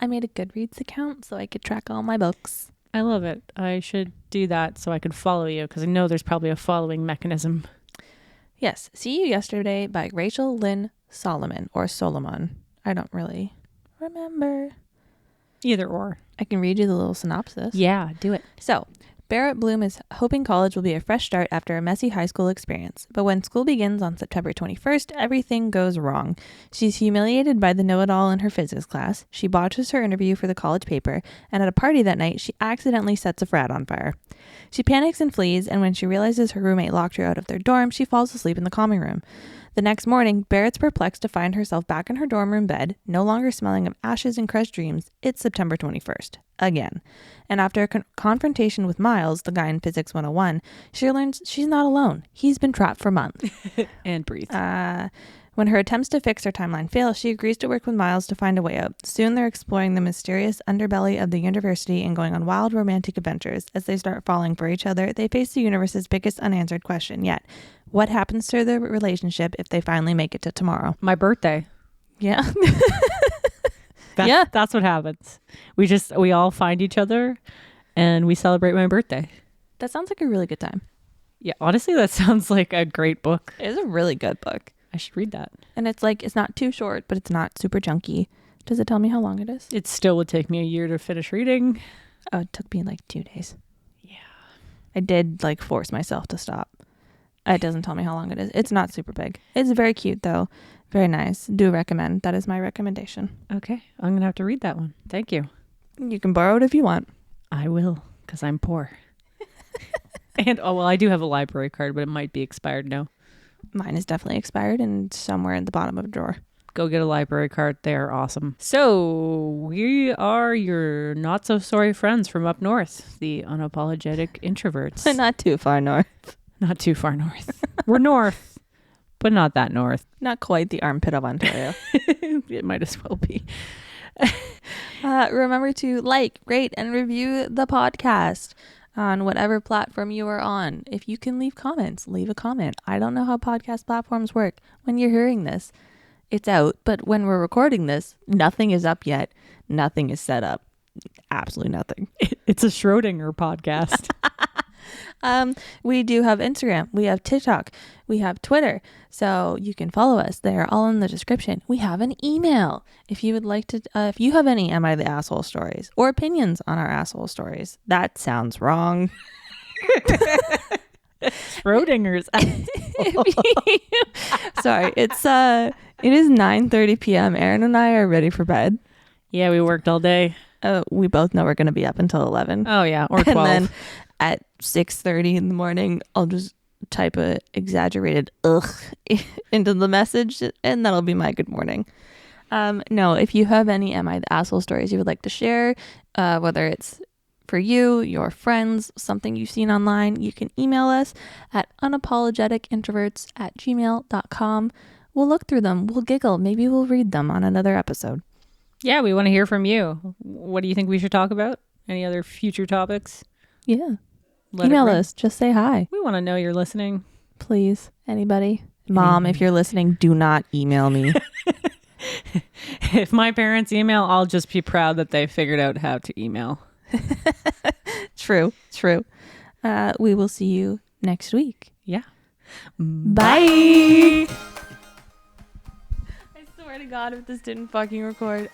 [SPEAKER 1] I made a Goodreads account so I could track all my books.
[SPEAKER 2] I love it. I should do that so I could follow you because I know there's probably a following mechanism.
[SPEAKER 1] Yes, See You Yesterday by Rachel Lynn Solomon or Solomon. I don't really remember.
[SPEAKER 2] Either or.
[SPEAKER 1] I can read you the little synopsis.
[SPEAKER 2] Yeah, do it.
[SPEAKER 1] So, Barrett Bloom is hoping college will be a fresh start after a messy high school experience. But when school begins on September 21st, everything goes wrong. She's humiliated by the know-it-all in her physics class. She botches her interview for the college paper. And at a party that night, she accidentally sets a frat on fire. She panics and flees, and when she realizes her roommate locked her out of their dorm, she falls asleep in the common room. The next morning, Barrett's perplexed to find herself back in her dorm room bed, no longer smelling of ashes and crushed dreams. It's September 21st. Again. And after a confrontation with Miles, the guy in Physics 101, she learns she's not alone. He's been trapped for months.
[SPEAKER 2] And breathe.
[SPEAKER 1] When her attempts to fix her timeline fail, she agrees to work with Miles to find a way out. Soon they're exploring the mysterious underbelly of the university and going on wild romantic adventures. As they start falling for each other, they face the universe's biggest unanswered question yet. What happens to their relationship if they finally make it to tomorrow?
[SPEAKER 2] My birthday.
[SPEAKER 1] Yeah.
[SPEAKER 2] That's what happens. We all find each other and we celebrate my birthday.
[SPEAKER 1] That sounds like a really good time.
[SPEAKER 2] Yeah, honestly, that sounds like a great book.
[SPEAKER 1] It is a really good book.
[SPEAKER 2] I should read that.
[SPEAKER 1] And it's not too short, but it's not super chunky. Does it tell me how long it is?
[SPEAKER 2] It still would take me a year to finish reading.
[SPEAKER 1] Oh, it took me 2 days.
[SPEAKER 2] Yeah.
[SPEAKER 1] I did force myself to stop. It doesn't tell me how long it is. It's not super big. It's very cute though. Very nice. Do recommend. That is my recommendation.
[SPEAKER 2] Okay. I'm going to have to read that one. Thank you.
[SPEAKER 1] You can borrow it if you want.
[SPEAKER 2] I will, because I'm poor. And, I do have a library card, but it might be expired now.
[SPEAKER 1] Mine is definitely expired and somewhere in the bottom of a drawer.
[SPEAKER 2] Go get a library card. They are awesome. So we are your not so sorry friends from up north, the unapologetic introverts.
[SPEAKER 1] Not too far north.
[SPEAKER 2] Not too far north. We're north, but not that north.
[SPEAKER 1] Not quite the armpit of Ontario.
[SPEAKER 2] It might as well be.
[SPEAKER 1] Remember to rate, and review the podcast on whatever platform you are on. If you can leave comments, leave a comment. I don't know how podcast platforms work. When you're hearing this, it's out. But when we're recording this, nothing is up yet. Nothing is set up. absolutely nothing.
[SPEAKER 2] It's a Schrödinger podcast.
[SPEAKER 1] We do have Instagram, we have TikTok, we have Twitter, so you can follow us. They're all in the description. We have an email if you would like to, if you have any Am I the Asshole stories or opinions on our asshole stories. That sounds wrong.
[SPEAKER 2] Schrodinger's.
[SPEAKER 1] Sorry, it is 9:30 p.m. Aaron and I are ready for bed.
[SPEAKER 2] Yeah, we worked all day.
[SPEAKER 1] We both know we're going to be up until 11.
[SPEAKER 2] Oh yeah, or 12.
[SPEAKER 1] And then at 6:30 in the morning, I'll just type a exaggerated ugh into the message, and that'll be my good morning. No, if you have any Am I the Asshole stories you would like to share, whether it's for you, your friends, something you've seen online, you can email us at unapologeticintroverts@gmail.com. We'll look through them. We'll giggle. Maybe we'll read them on another episode.
[SPEAKER 2] Yeah, we want to hear from you. What do you think we should talk about? Any other future topics?
[SPEAKER 1] Yeah. Email us. Just say hi.
[SPEAKER 2] We want to know you're listening.
[SPEAKER 1] Please. Anybody? Mom, if you're listening, do not email me.
[SPEAKER 2] If my parents email, I'll just be proud that they figured out how to email.
[SPEAKER 1] True. We will see you next week.
[SPEAKER 2] Yeah.
[SPEAKER 1] Bye. I swear to God, if this didn't fucking record,